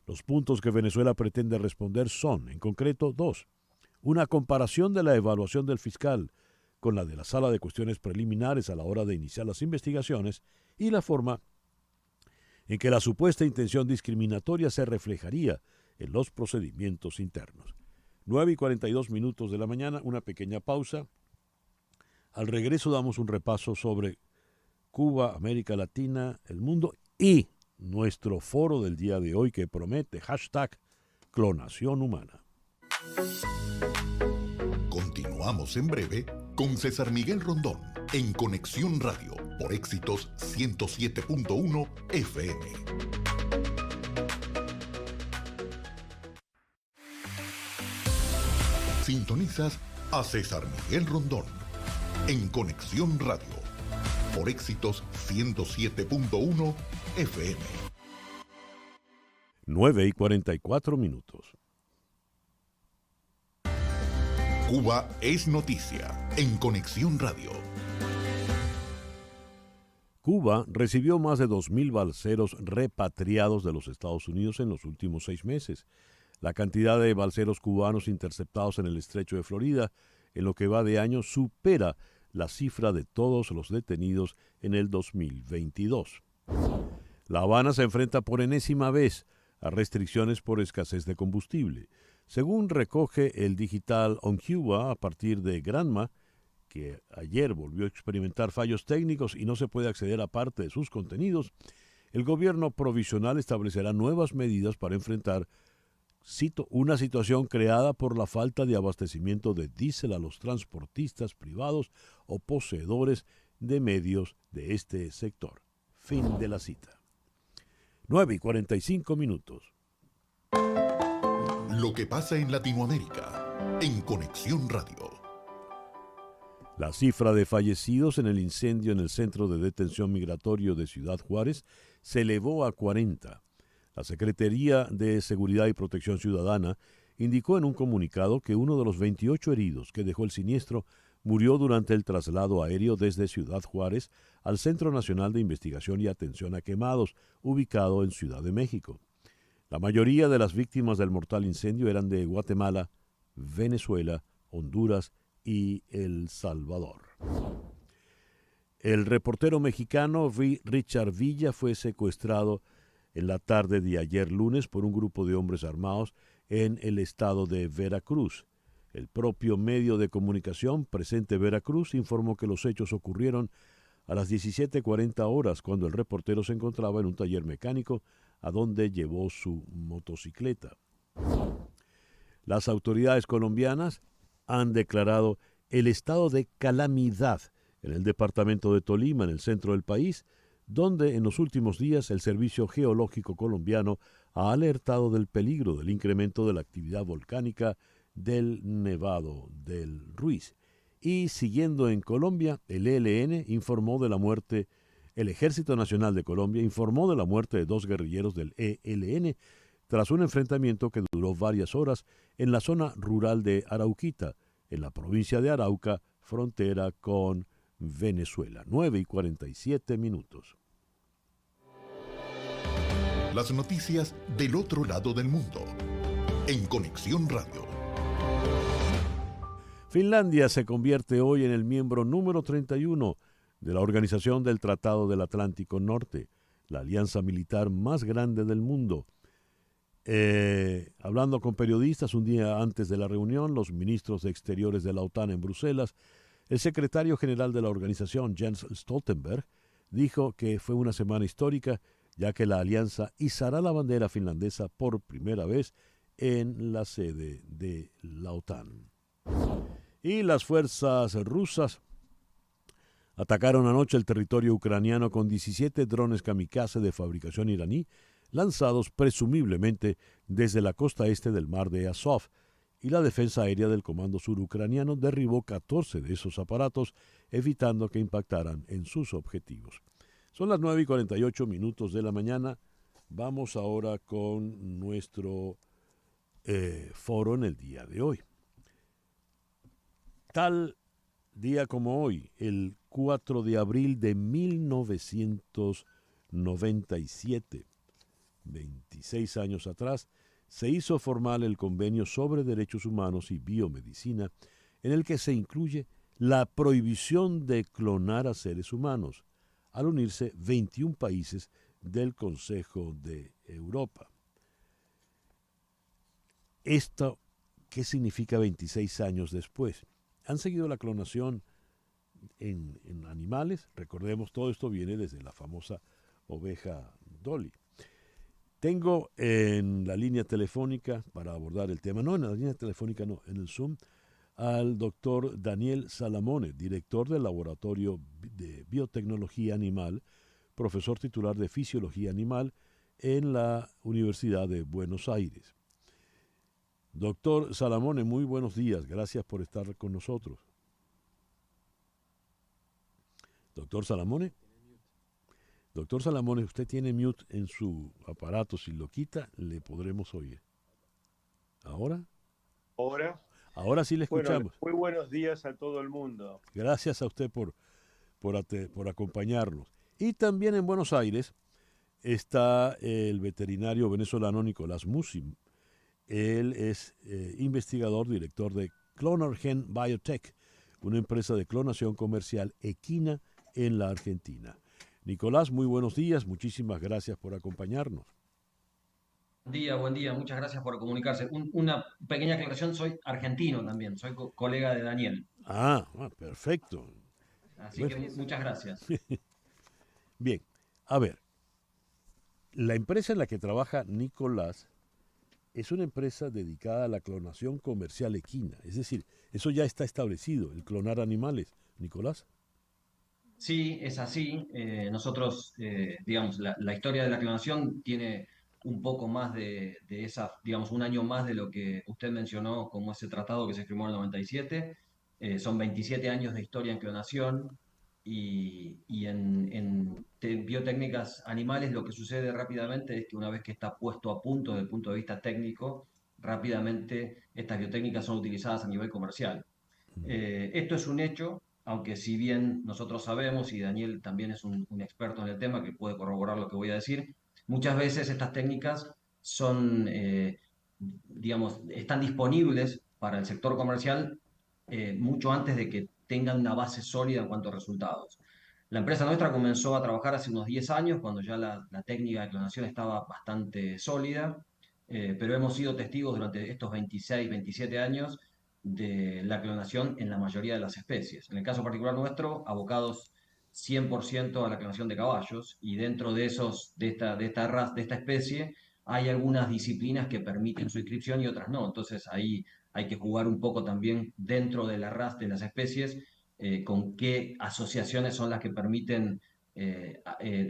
Los puntos que Venezuela pretende responder son, en concreto, 2. Una comparación de la evaluación del fiscal con la de la Sala de Cuestiones Preliminares a la hora de iniciar las investigaciones y la forma en que la supuesta intención discriminatoria se reflejaría en los procedimientos internos. 9:42 de la mañana, una pequeña pausa. Al regreso damos un repaso sobre Cuba, América Latina, el mundo y nuestro foro del día de hoy que promete #clonación humana. Continuamos en breve con César Miguel Rondón en Conexión Radio por Éxitos 107.1 FM. Sintonizas a César Miguel Rondón en Conexión Radio por Éxitos 107.1 FM. 9:44. Cuba es noticia en Conexión Radio. Cuba recibió más de 2.000 balseros repatriados de los Estados Unidos en los últimos 6 meses. La cantidad de balseros cubanos interceptados en el estrecho de Florida en lo que va de año supera la cifra de todos los detenidos en el 2022. La Habana se enfrenta por enésima vez a restricciones por escasez de combustible. Según recoge el digital On Cuba a partir de Granma, que ayer volvió a experimentar fallos técnicos y no se puede acceder a parte de sus contenidos, el gobierno provisional establecerá nuevas medidas para enfrentar, cito, una situación creada por la falta de abastecimiento de diésel a los transportistas privados o poseedores de medios de este sector. Fin de la cita. 9:45. Lo que pasa en Latinoamérica en Conexión Radio. La cifra de fallecidos en el incendio en el Centro de Detención Migratorio de Ciudad Juárez se elevó a 40. La Secretaría de Seguridad y Protección Ciudadana indicó en un comunicado que uno de los 28 heridos que dejó el siniestro murió durante el traslado aéreo desde Ciudad Juárez al Centro Nacional de Investigación y Atención a Quemados, ubicado en Ciudad de México. La mayoría de las víctimas del mortal incendio eran de Guatemala, Venezuela, Honduras y El Salvador. El reportero mexicano Richard Villa fue secuestrado en la tarde de ayer lunes por un grupo de hombres armados en el estado de Veracruz. El propio medio de comunicación Presente Veracruz informó que los hechos ocurrieron a las 17:40 horas cuando el reportero se encontraba en un taller mecánico a donde llevó su motocicleta. Las autoridades colombianas han declarado el estado de calamidad en el departamento de Tolima, en el centro del país, donde en los últimos días el Servicio Geológico colombiano ha alertado del peligro del incremento de la actividad volcánica del Nevado del Ruiz. Y siguiendo en Colombia, el ELN informó de la muerte, el Ejército Nacional de Colombia informó de la muerte de 2 guerrilleros del ELN tras un enfrentamiento que duró varias horas en la zona rural de Arauquita, en la provincia de Arauca, frontera con Venezuela. 9:47. Las noticias del otro lado del mundo. En Conexión Radio. Finlandia se convierte hoy en el miembro número 31 de la Organización del Tratado del Atlántico Norte, la alianza militar más grande del mundo. Hablando con periodistas un día antes de la reunión, los ministros de Exteriores de la OTAN en Bruselas, el secretario general de la organización, Jens Stoltenberg, dijo que fue una semana histórica, ya que la alianza izará la bandera finlandesa por primera vez en la sede de la OTAN. Y las fuerzas rusas atacaron anoche el territorio ucraniano con 17 drones kamikaze de fabricación iraní, lanzados presumiblemente desde la costa este del mar de Azov, y la defensa aérea del Comando Sur ucraniano derribó 14 de esos aparatos, evitando que impactaran en sus objetivos. Son las 9:48 de la mañana. Vamos ahora con nuestro foro en el día de hoy. Tal día como hoy, el 4 de abril de 1997, 26 años atrás, se hizo formal el Convenio sobre Derechos Humanos y Biomedicina, en el que se incluye la prohibición de clonar a seres humanos, al unirse 21 países del Consejo de Europa. ¿Esto qué significa 26 años después? Han seguido la clonación en animales. Recordemos, todo esto viene desde la famosa oveja Dolly. Tengo en la línea telefónica para abordar el tema, no en la línea telefónica, no, en el Zoom, al doctor Daniel Salamone, director del Laboratorio de Biotecnología Animal, profesor titular de Fisiología Animal en la Universidad de Buenos Aires. Doctor Salamone, muy buenos días, gracias por estar con nosotros. Doctor Salamone. Doctor Salamone, usted tiene mute en su aparato. Si lo quita, le podremos oír. ¿Ahora? ¿Ahora? Ahora sí le escuchamos. Bueno, muy buenos días a todo el mundo. Gracias a usted por acompañarnos. Y también en Buenos Aires está el veterinario venezolano Nicolás Musim. Él es investigador, director de ClonarGen Biotech, una empresa de clonación comercial equina en la Argentina. Nicolás, muy buenos días, muchísimas gracias por acompañarnos. Buen día, muchas gracias por comunicarse. Una pequeña aclaración, soy argentino también, soy colega de Daniel. Perfecto. Así que muchas gracias. Bien, a ver, la empresa en la que trabaja Nicolás es una empresa dedicada a la clonación comercial equina, es decir, eso ya está establecido, el clonar animales. Nicolás. Sí, es así. Nosotros, digamos, la historia de la clonación tiene un poco más de esa, digamos, un año más de lo que usted mencionó como ese tratado que se firmó en el 97. Son 27 años de historia en clonación y en biotécnicas animales lo que sucede rápidamente es que una vez que está puesto a punto desde el punto de vista técnico, rápidamente estas biotécnicas son utilizadas a nivel comercial. Esto es un hecho, aunque si bien nosotros sabemos, y Daniel también es un experto en el tema que puede corroborar lo que voy a decir, muchas veces estas técnicas son, digamos, están disponibles para el sector comercial mucho antes de que tengan una base sólida en cuanto a resultados. La empresa nuestra comenzó a trabajar hace unos 10 años, cuando ya la técnica de clonación estaba bastante sólida, pero hemos sido testigos durante estos 26, 27 años de la clonación en la mayoría de las especies. En el caso particular nuestro, abocados 100% a la clonación de caballos, y dentro de esta especie hay algunas disciplinas que permiten su inscripción y otras no. Entonces ahí hay que jugar un poco también dentro de la raza de las especies, con qué asociaciones son las que permiten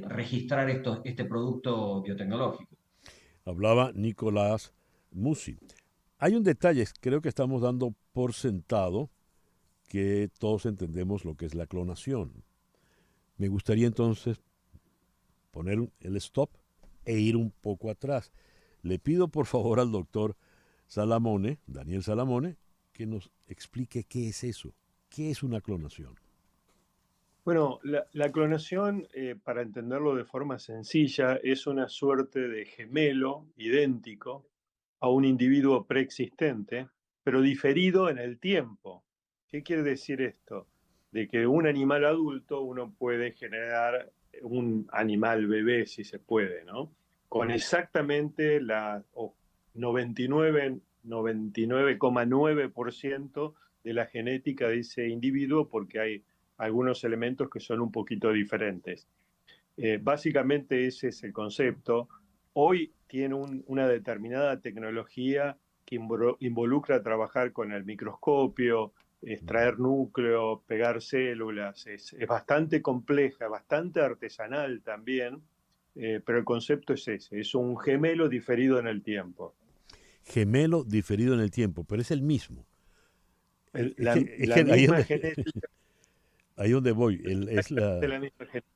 registrar este producto biotecnológico. Hablaba Nicolás Musi. Hay un detalle, creo que estamos dando por sentado que todos entendemos lo que es la clonación. Me gustaría entonces poner el stop e ir un poco atrás. Le pido por favor al doctor Salamone, Daniel Salamone, que nos explique qué es eso, qué es una clonación. Bueno, la clonación, para entenderlo de forma sencilla, es una suerte de gemelo idéntico a un individuo preexistente, pero diferido en el tiempo. ¿Qué quiere decir esto? De que un animal adulto uno puede generar un animal bebé, si se puede, ¿no? Con exactamente la 99,9% de la genética de ese individuo, porque hay algunos elementos que son un poquito diferentes. Básicamente ese es el concepto. Hoy tiene una determinada tecnología que involucra trabajar con el microscopio, extraer núcleo, pegar células. Es bastante compleja, bastante artesanal también, pero el concepto es ese, es un gemelo diferido en el tiempo. Gemelo diferido en el tiempo, pero es el mismo. La misma genética. Ahí donde voy. Es la misma genética.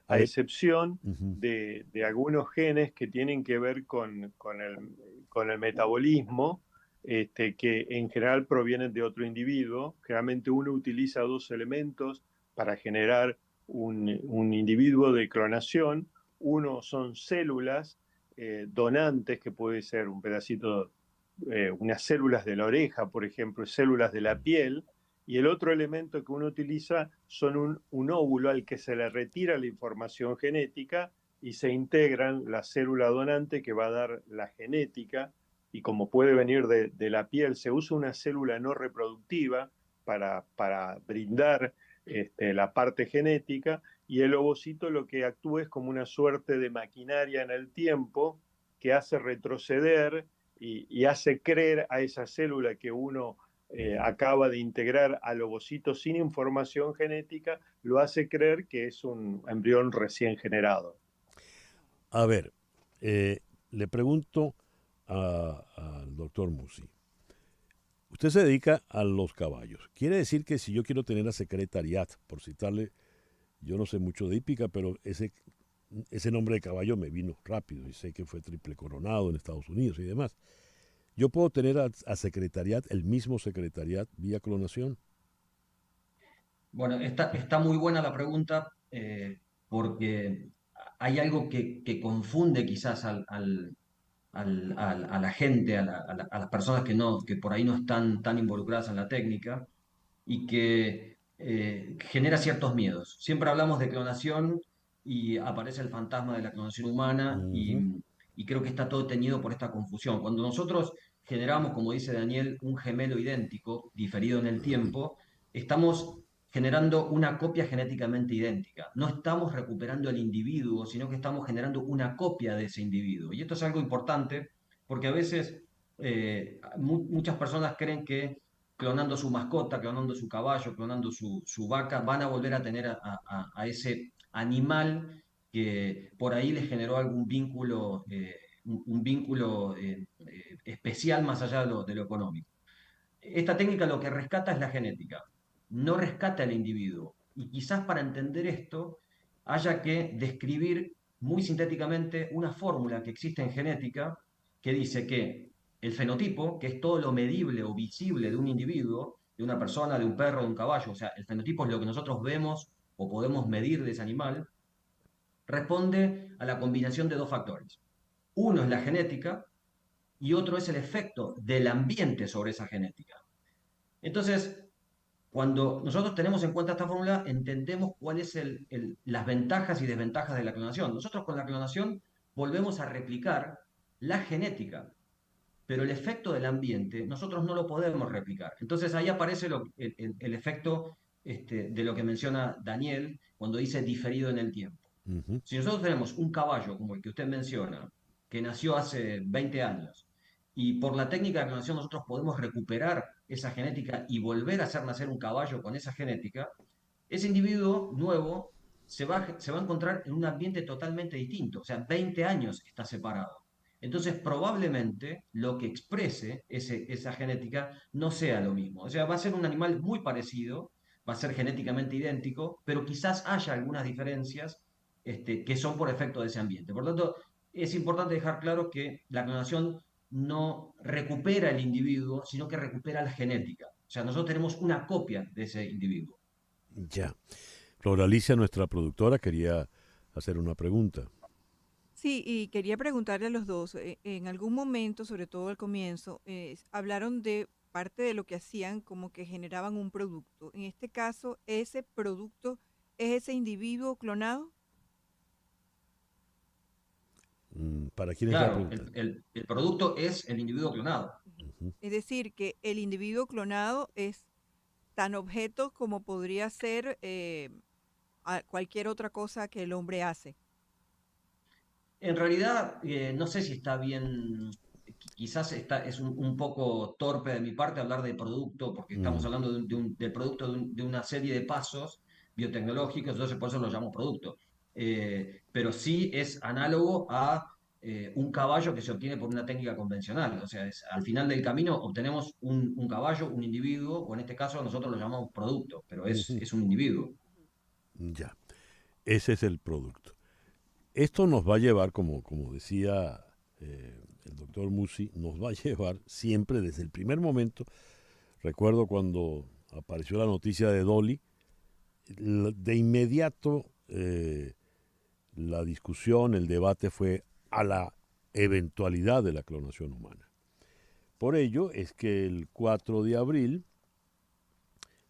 A excepción de algunos genes que tienen que ver con el metabolismo, que en general provienen de otro individuo. Generalmente uno utiliza dos elementos para generar un individuo de clonación. Uno son células donantes, que puede ser un pedacito, unas células de la oreja, por ejemplo, células de la piel. Y el otro elemento que uno utiliza son un óvulo al que se le retira la información genética y se integran la célula donante que va a dar la genética. Y como puede venir de la piel, se usa una célula no reproductiva para brindar la parte genética, y el ovocito lo que actúa es como una suerte de maquinaria en el tiempo que hace retroceder y hace creer a esa célula que uno acaba de integrar al ovocito sin información genética, lo hace creer que es un embrión recién generado. A ver, le pregunto al doctor Musi. Usted se dedica a los caballos. Quiere decir que si yo quiero tener a Secretariat, por citarle, yo no sé mucho de hípica, pero ese nombre de caballo me vino rápido y sé que fue triple coronado en Estados Unidos y demás. ¿Yo puedo tener a Secretariat, el mismo Secretariat, vía clonación? Bueno, está muy buena la pregunta, porque hay algo que confunde quizás a la gente, a las personas que por ahí no están tan involucradas en la técnica, y que genera ciertos miedos. Siempre hablamos de clonación y aparece el fantasma de la clonación humana, y creo que está todo teñido por esta confusión. Cuando nosotros generamos, como dice Daniel, un gemelo idéntico, diferido en el tiempo, estamos generando una copia genéticamente idéntica. No estamos recuperando el individuo, sino que estamos generando una copia de ese individuo. Y esto es algo importante porque a veces muchas personas creen que clonando su mascota, clonando su caballo, clonando su vaca, van a volver a tener a ese animal que por ahí les generó algún vínculo, un vínculo especial más allá de lo económico. Esta técnica lo que rescata es la genética, no rescata el individuo. Y quizás para entender esto haya que describir muy sintéticamente una fórmula que existe en genética que dice que el fenotipo, que es todo lo medible o visible de un individuo, de una persona, de un perro, de un caballo. O sea, el fenotipo es lo que nosotros vemos o podemos medir de ese animal. Responde a la combinación de dos factores. Uno es la genética y otro es el efecto del ambiente sobre esa genética. Entonces, cuando nosotros tenemos en cuenta esta fórmula, entendemos cuáles son las ventajas y desventajas de la clonación. Nosotros con la clonación volvemos a replicar la genética, pero el efecto del ambiente nosotros no lo podemos replicar. Entonces ahí aparece el efecto de lo que menciona Daniel cuando dice diferido en el tiempo. Si nosotros tenemos un caballo como el que usted menciona, que nació hace 20 años, y por la técnica de clonación nosotros podemos recuperar esa genética y volver a hacer nacer un caballo con esa genética, ese individuo nuevo se va a encontrar en un ambiente totalmente distinto, o sea, 20 años está separado. Entonces, probablemente lo que exprese esa genética no sea lo mismo. O sea, va a ser un animal muy parecido, va a ser genéticamente idéntico, pero quizás haya algunas diferencias que son por efecto de ese ambiente. Por lo tanto, es importante dejar claro que la clonación no recupera el individuo, sino que recupera la genética. O sea, nosotros tenemos una copia de ese individuo. Ya. Flor Alicia, nuestra productora, quería hacer una pregunta. Sí, y quería preguntarle a los dos, en algún momento, sobre todo al comienzo, hablaron de parte de lo que hacían como que generaban un producto. En este caso, ¿ese producto es ese individuo clonado? ¿Para quién es la Claro, pregunta? el producto es el individuo clonado. Es decir, que el individuo clonado es tan objeto como podría ser cualquier otra cosa que el hombre hace. En realidad, no sé si está bien, quizás es un poco torpe de mi parte hablar de producto, porque estamos hablando del producto de una serie de pasos biotecnológicos, entonces por eso lo llamo producto. Pero sí es análogo a un caballo que se obtiene por una técnica convencional. O sea, al final del camino obtenemos un caballo, un individuo, o en este caso nosotros lo llamamos producto, pero es un individuo. Ya, ese es el producto. Esto nos va a llevar, como decía el doctor Musi, nos va a llevar siempre desde el primer momento. Recuerdo cuando apareció la noticia de Dolly, de inmediato la discusión, el debate fue a la eventualidad de la clonación humana. Por ello es que el 4 de abril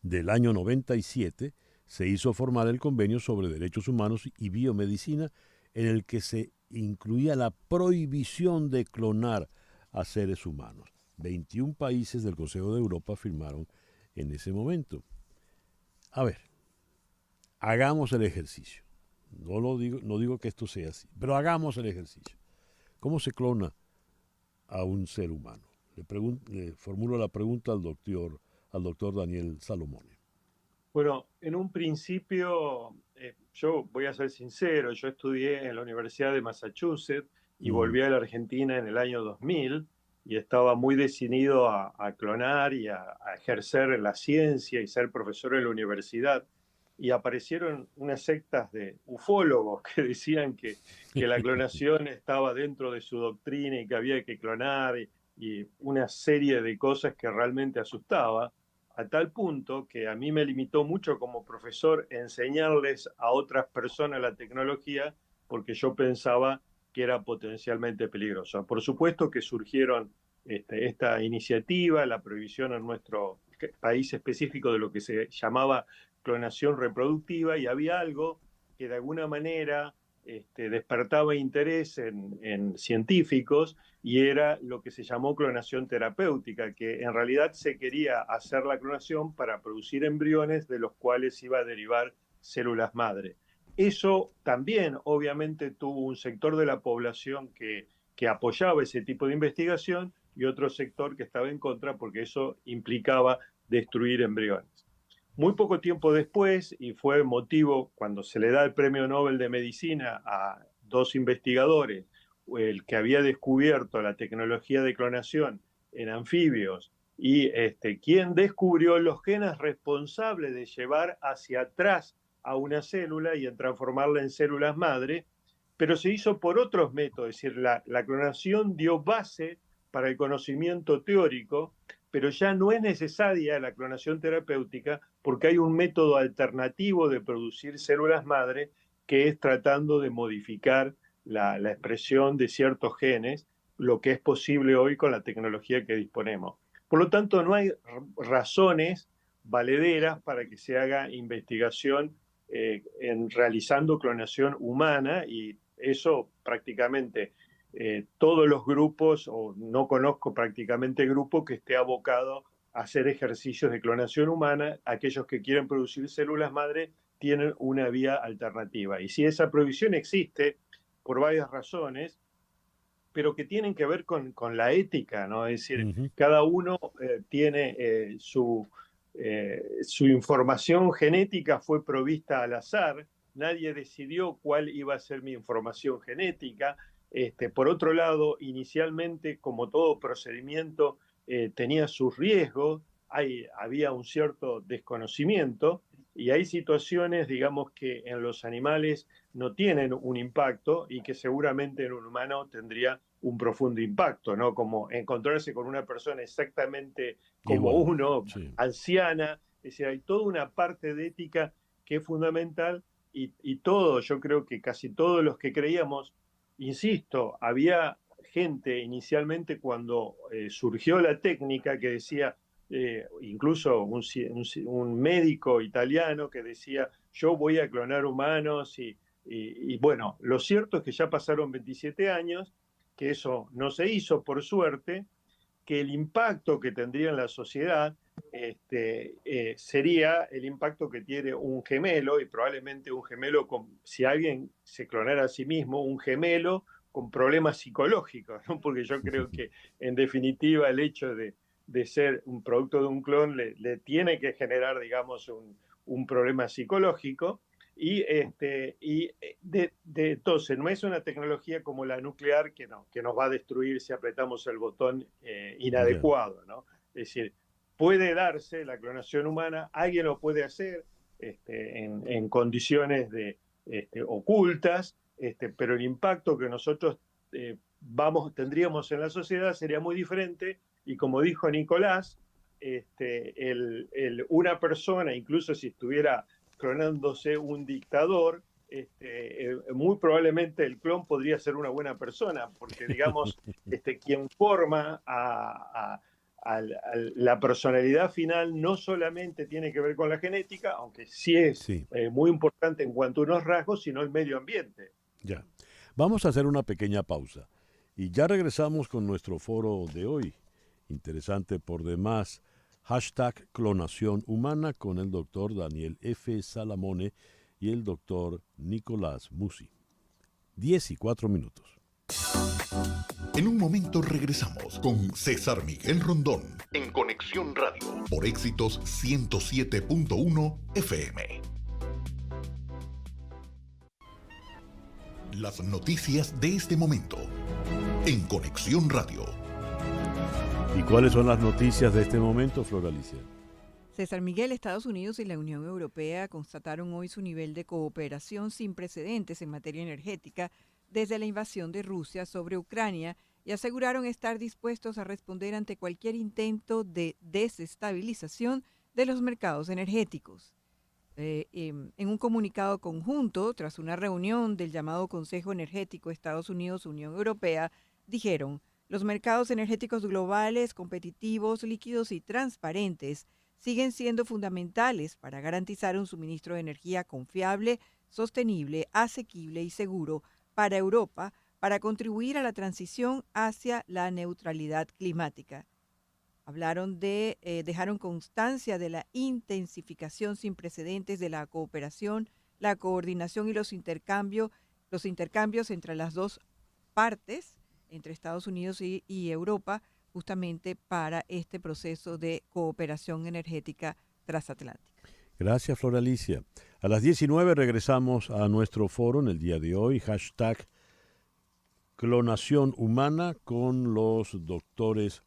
del año 97 se hizo formal el Convenio sobre Derechos Humanos y Biomedicina, en el que se incluía la prohibición de clonar a seres humanos. 21 países del Consejo de Europa firmaron en ese momento. A ver, hagamos el ejercicio. No digo que esto sea así, pero hagamos el ejercicio. ¿Cómo se clona a un ser humano? Le formulo la pregunta al doctor Daniel Salomone. Bueno, en un principio, yo voy a ser sincero, yo estudié en la Universidad de Massachusetts y volví a la Argentina en el año 2000 y estaba muy decidido a clonar y a ejercer la ciencia y ser profesor en la universidad. Y aparecieron unas sectas de ufólogos que decían que la clonación estaba dentro de su doctrina y que había que clonar y una serie de cosas que realmente asustaba, a tal punto que a mí me limitó mucho como profesor enseñarles a otras personas la tecnología porque yo pensaba que era potencialmente peligrosa. Por supuesto que surgieron esta iniciativa, la prohibición en nuestro país específico de lo que se llamaba clonación reproductiva, y había algo que de alguna manera despertaba interés en científicos, y era lo que se llamó clonación terapéutica, que en realidad se quería hacer la clonación para producir embriones de los cuales iba a derivar células madre. Eso también obviamente tuvo un sector de la población que apoyaba ese tipo de investigación y otro sector que estaba en contra porque eso implicaba destruir embriones. Muy poco tiempo después, y fue motivo cuando se le da el Premio Nobel de Medicina a dos investigadores, el que había descubierto la tecnología de clonación en anfibios y quien descubrió los genes responsables de llevar hacia atrás a una célula y en transformarla en células madre, pero se hizo por otros métodos, es decir, la clonación dio base para el conocimiento teórico, pero ya no es necesaria la clonación terapéutica porque hay un método alternativo de producir células madre que es tratando de modificar la expresión de ciertos genes, lo que es posible hoy con la tecnología que disponemos. Por lo tanto, no hay razones valederas para que se haga investigación en realizando clonación humana, y eso prácticamente todos los grupos, o no conozco prácticamente grupo que esté abocado a hacer ejercicios de clonación humana. Aquellos que quieren producir células madre tienen una vía alternativa. Y si esa prohibición existe por varias razones, pero que tienen que ver con la ética, ¿no? Es decir, cada uno tiene su información genética fue provista al azar, nadie decidió cuál iba a ser mi información genética. Por otro lado, inicialmente, como todo procedimiento, tenía sus riesgos, había un cierto desconocimiento, y hay situaciones, digamos, que en los animales no tienen un impacto y que seguramente en un humano tendría un profundo impacto, ¿no? Como encontrarse con una persona exactamente como uno, anciana. Es decir, hay toda una parte de ética que es fundamental, y todo, yo creo que casi todos los que creíamos, insisto, había gente inicialmente cuando surgió la técnica que decía, incluso un médico italiano que decía, yo voy a clonar humanos, y bueno, lo cierto es que ya pasaron 27 años, que eso no se hizo por suerte, que el impacto que tendría en la sociedad sería el impacto que tiene un gemelo, y probablemente un gemelo, si alguien se clonara a sí mismo, un gemelo con problemas psicológicos, ¿no? Porque yo creo que en definitiva el hecho de ser un producto de un clon le tiene que generar, digamos, un problema psicológico. Y entonces no es una tecnología como la nuclear que nos va a destruir si apretamos el botón inadecuado, ¿no? Es decir, puede darse la clonación humana, alguien lo puede hacer en condiciones ocultas, pero el impacto que nosotros tendríamos en la sociedad sería muy diferente. Y como dijo Nicolás, una persona, incluso si estuviera clonándose un dictador, muy probablemente el clon podría ser una buena persona, porque digamos, quien forma a la personalidad final no solamente tiene que ver con la genética, aunque sí es muy importante en cuanto a unos rasgos, sino el medio ambiente. Ya. Vamos a hacer una pequeña pausa y ya regresamos con nuestro foro de hoy. Interesante por demás. Hashtag clonación humana con el doctor Daniel F. Salamone y el doctor Nicolás Musi. 10:04. En un momento regresamos con César Miguel Rondón en Conexión Radio por Éxitos 107.1 FM. Las noticias de este momento en Conexión Radio. ¿Y cuáles son las noticias de este momento, Flor Alicia? César Miguel, Estados Unidos y la Unión Europea constataron hoy su nivel de cooperación sin precedentes en materia energética desde la invasión de Rusia sobre Ucrania, y aseguraron estar dispuestos a responder ante cualquier intento de desestabilización de los mercados energéticos. En un comunicado conjunto, tras una reunión del llamado Consejo Energético Estados Unidos-Unión Europea, dijeron: los mercados energéticos globales, competitivos, líquidos y transparentes siguen siendo fundamentales para garantizar un suministro de energía confiable, sostenible, asequible y seguro para Europa, para contribuir a la transición hacia la neutralidad climática. Dejaron constancia de la intensificación sin precedentes de la cooperación, la coordinación y los intercambios entre las dos partes, entre Estados Unidos y Europa, justamente para este proceso de cooperación energética transatlántica. Gracias, Flor Alicia. A las 19 regresamos a nuestro foro en el día de hoy, hashtag clonación humana con los doctores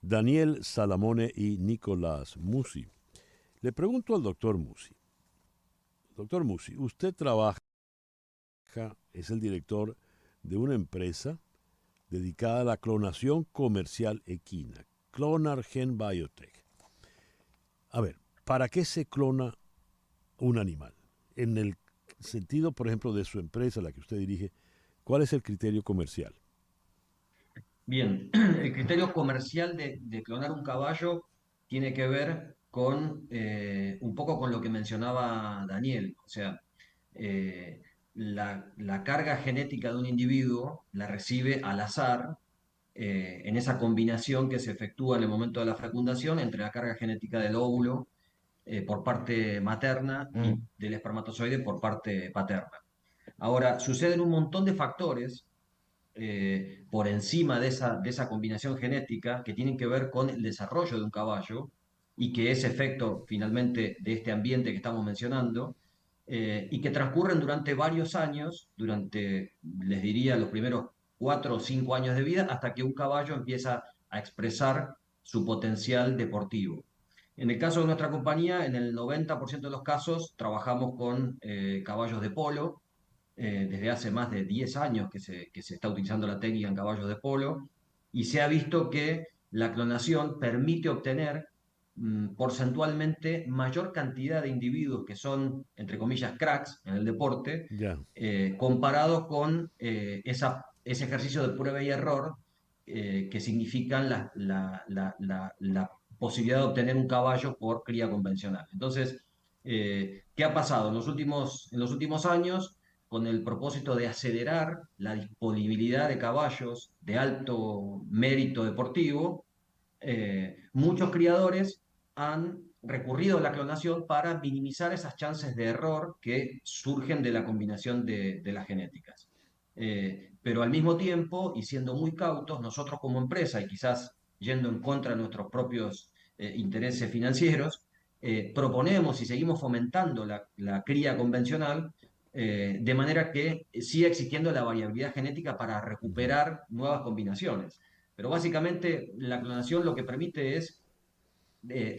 Daniel Salamone y Nicolás Musi. Le pregunto al doctor Musi. Doctor Musi, usted trabaja, es el director de una empresa dedicada a la clonación comercial equina. Clonar Gen Biotech. A ver, ¿para qué se clona un animal? En el sentido, por ejemplo, de su empresa, la que usted dirige, ¿cuál es el criterio comercial? Bien, el criterio comercial de clonar un caballo tiene que ver con un poco con lo que mencionaba Daniel. O sea, eh, la carga genética de un individuo la recibe al azar en esa combinación que se efectúa en el momento de la fecundación entre la carga genética del óvulo por parte materna y del espermatozoide por parte paterna. Ahora, suceden un montón de factores por encima de esa combinación genética que tienen que ver con el desarrollo de un caballo y que es efecto finalmente de este ambiente que estamos mencionando y que transcurren durante varios años, durante, les diría, los primeros 4 o 5 años de vida, hasta que un caballo empieza a expresar su potencial deportivo. En el caso de nuestra compañía, en el 90% de los casos trabajamos con caballos de polo, desde hace más de 10 años que se está utilizando la técnica en caballos de polo y se ha visto que la clonación permite obtener porcentualmente mayor cantidad de individuos que son, entre comillas, cracks en el deporte, Ya. comparado con ese ejercicio de prueba y error que significan la posibilidad de obtener un caballo por cría convencional. Entonces, ¿qué ha pasado? En los últimos años, con el propósito de acelerar la disponibilidad de caballos de alto mérito deportivo, muchos criadores han recurrido a la clonación para minimizar esas chances de error que surgen de la combinación de las genéticas. Pero al mismo tiempo, y siendo muy cautos, nosotros como empresa, y quizás yendo en contra de nuestros propios intereses financieros, proponemos y seguimos fomentando la cría convencional de manera que siga existiendo la variabilidad genética para recuperar nuevas combinaciones. Pero básicamente la clonación lo que permite es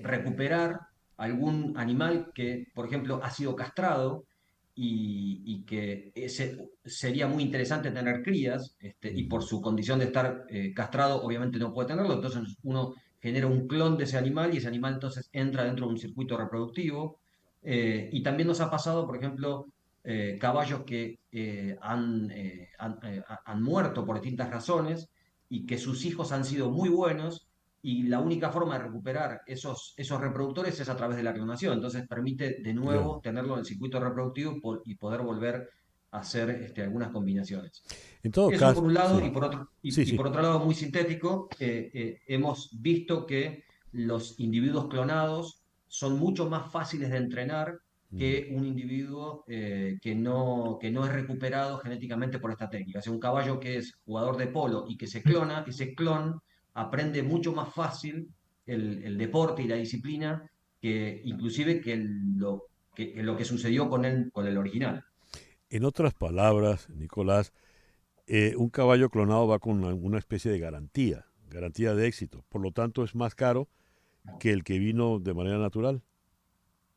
recuperar algún animal que, por ejemplo, ha sido castrado y que sería muy interesante tener crías, y por su condición de estar castrado obviamente no puede tenerlo, entonces uno genera un clon de ese animal y ese animal entonces entra dentro de un circuito reproductivo. Y también nos ha pasado, por ejemplo, caballos que han muerto por distintas razones y que sus hijos han sido muy buenos y la única forma de recuperar esos reproductores es a través de la clonación. Entonces permite de nuevo Claro. tenerlo en el circuito reproductivo y poder volver a hacer algunas combinaciones. En todo Eso por caso, un lado, sí. Sí, y sí. por otro lado, muy sintético, hemos visto que los individuos clonados son mucho más fáciles de entrenar que un individuo que no es recuperado genéticamente por esta técnica. O sea, un caballo que es jugador de polo y que se clona, ese clon aprende mucho más fácil el deporte y la disciplina que inclusive que lo que sucedió con el original. En otras palabras, Nicolás, un caballo clonado va con una especie de garantía de éxito. Por lo tanto, es más caro que el que vino de manera natural.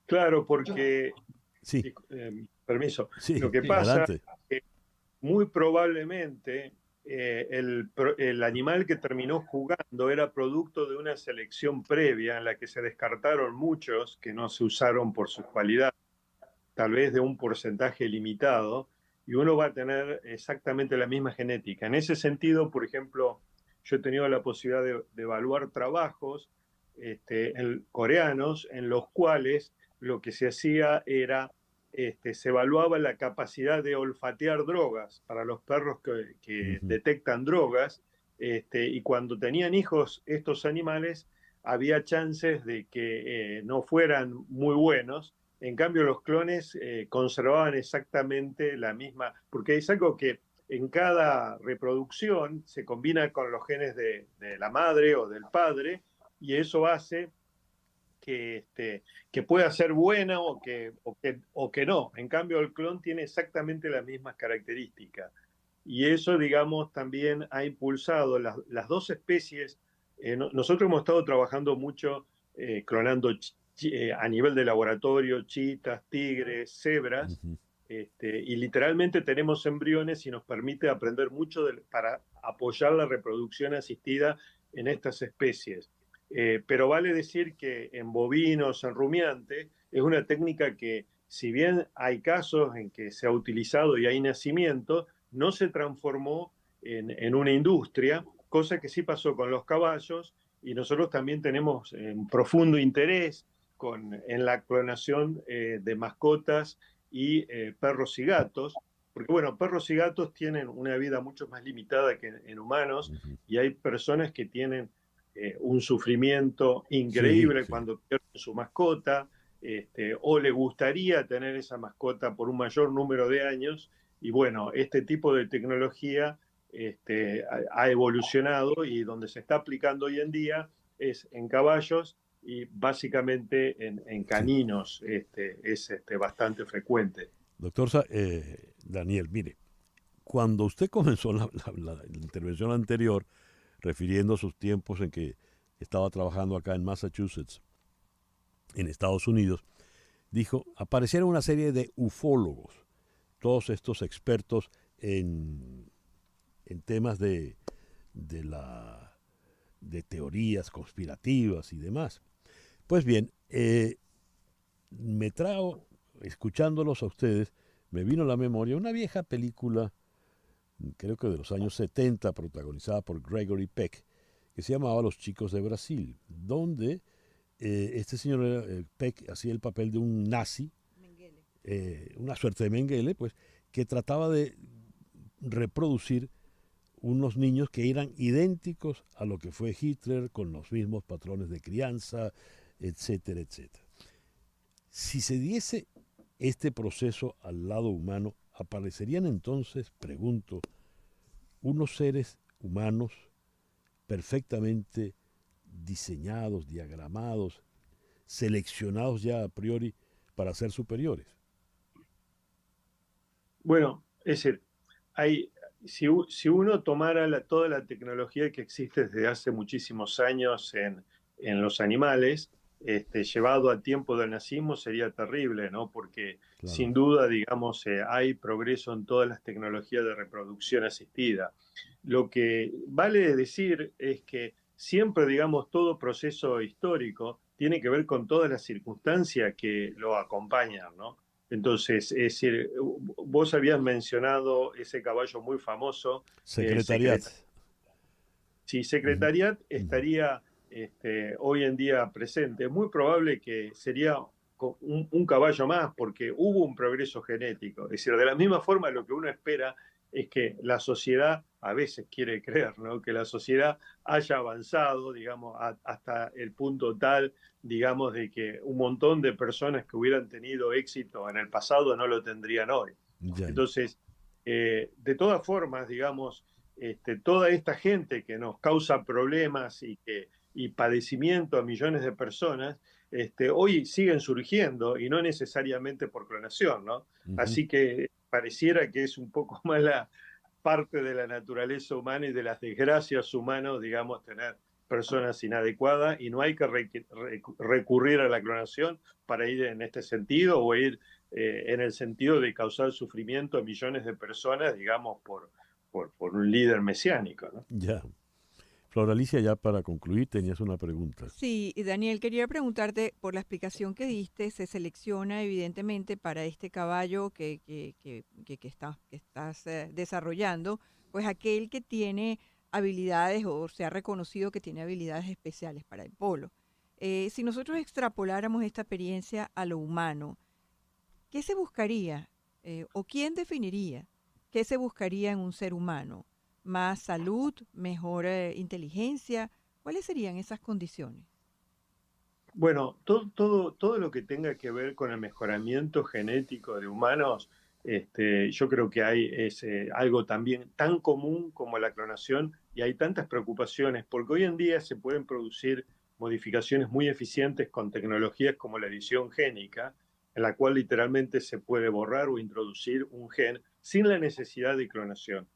Claro, porque, Sí, permiso, lo sí, que pasa adelante. es que muy probablemente el animal que terminó jugando era producto de una selección previa en la que se descartaron muchos que no se usaron por sus cualidades, tal vez de un porcentaje limitado, y uno va a tener exactamente la misma genética. En ese sentido, por ejemplo, yo he tenido la posibilidad de evaluar trabajos coreanos en los cuales lo que se hacía era, se evaluaba la capacidad de olfatear drogas para los perros que detectan drogas, y cuando tenían hijos estos animales, había chances de que no fueran muy buenos. En cambio, los clones conservaban exactamente la misma, porque es algo que en cada reproducción se combina con los genes de la madre o del padre, y eso hace que pueda ser buena o que no. En cambio, el clon tiene exactamente las mismas características. Y eso, digamos, también ha impulsado las dos especies. Nosotros hemos estado trabajando mucho clonando a nivel de laboratorio, chitas, tigres, cebras, y literalmente tenemos embriones y nos permite aprender mucho para apoyar la reproducción asistida en estas especies. Pero vale decir que en bovinos, en rumiantes, es una técnica que, si bien hay casos en que se ha utilizado y hay nacimiento, no se transformó en una industria, cosa que sí pasó con los caballos, y nosotros también tenemos un profundo interés en la clonación de mascotas y perros y gatos, porque bueno, perros y gatos tienen una vida mucho más limitada que en humanos, y hay personas que tienen un sufrimiento increíble cuando pierden su mascota, o le gustaría tener esa mascota por un mayor número de años, y bueno, este tipo de tecnología ha evolucionado, y donde se está aplicando hoy en día es en caballos y básicamente en caninos, es bastante frecuente. Doctor Daniel, mire, cuando usted comenzó la intervención anterior, refiriendo a sus tiempos en que estaba trabajando acá en Massachusetts, en Estados Unidos, dijo, aparecieron una serie de ufólogos, todos estos expertos en temas de teorías conspirativas y demás. Pues bien, escuchándolos a ustedes, me vino a la memoria una vieja película, creo que de los años 70, protagonizada por Gregory Peck, que se llamaba Los Chicos de Brasil, donde este señor Peck hacía el papel de un nazi, una suerte de Mengele, pues, que trataba de reproducir unos niños que eran idénticos a lo que fue Hitler, con los mismos patrones de crianza, etcétera, etcétera. Si se diese este proceso al lado humano, aparecerían entonces, pregunto, unos seres humanos perfectamente diseñados, diagramados, seleccionados ya a priori para ser superiores. Bueno, es decir, si uno tomara toda la tecnología que existe desde hace muchísimos años en los animales, llevado a tiempo del nazismo, sería terrible, ¿no? Porque sin duda, digamos, hay progreso en todas las tecnologías de reproducción asistida. Lo que vale decir es que siempre, digamos, todo proceso histórico tiene que ver con todas las circunstancias que lo acompañan, ¿no? Entonces, es decir, vos habías mencionado ese caballo muy famoso. Secretariat. Si Secretariat estaría hoy en día presente, es muy probable que sería un caballo más, porque hubo un progreso genético. Es decir, de la misma forma, lo que uno espera es que la sociedad, a veces quiere creer, ¿no?, que la sociedad haya avanzado, digamos, hasta el punto tal, digamos, de que un montón de personas que hubieran tenido éxito en el pasado no lo tendrían hoy. Entonces, de todas formas, digamos, toda esta gente que nos causa problemas y padecimiento a millones de personas, hoy siguen surgiendo, y no necesariamente por clonación, ¿no? Así que pareciera que es un poco más la parte de la naturaleza humana y de las desgracias humanas, digamos, tener personas inadecuadas, y no hay que recurrir a la clonación para ir en este sentido, o ir en el sentido de causar sufrimiento a millones de personas, digamos, por un líder mesiánico, ¿no? Ya. Flor Alicia, ya para concluir, tenías una pregunta. Sí, y Daniel, quería preguntarte, por la explicación que diste, se selecciona evidentemente para este caballo que estás desarrollando, pues aquel que tiene habilidades, o se ha reconocido que tiene habilidades especiales para el polo. Si nosotros extrapoláramos esta experiencia a lo humano, ¿qué se buscaría o quién definiría qué se buscaría en un ser humano? ¿Más salud, mejor inteligencia? ¿Cuáles serían esas condiciones? Bueno, todo lo que tenga que ver con el mejoramiento genético de humanos, yo creo que es algo también tan común como la clonación, y hay tantas preocupaciones, porque hoy en día se pueden producir modificaciones muy eficientes con tecnologías como la edición génica, en la cual literalmente se puede borrar o introducir un gen sin la necesidad de clonación.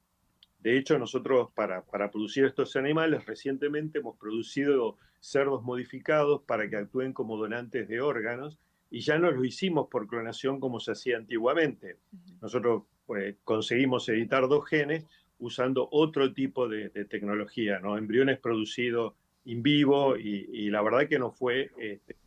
De hecho, nosotros para producir estos animales recientemente hemos producido cerdos modificados para que actúen como donantes de órganos, y ya no lo hicimos por clonación como se hacía antiguamente. Nosotros conseguimos editar 2 genes usando otro tipo de tecnología, ¿no? Embriones producidos in vivo y la verdad que nos fue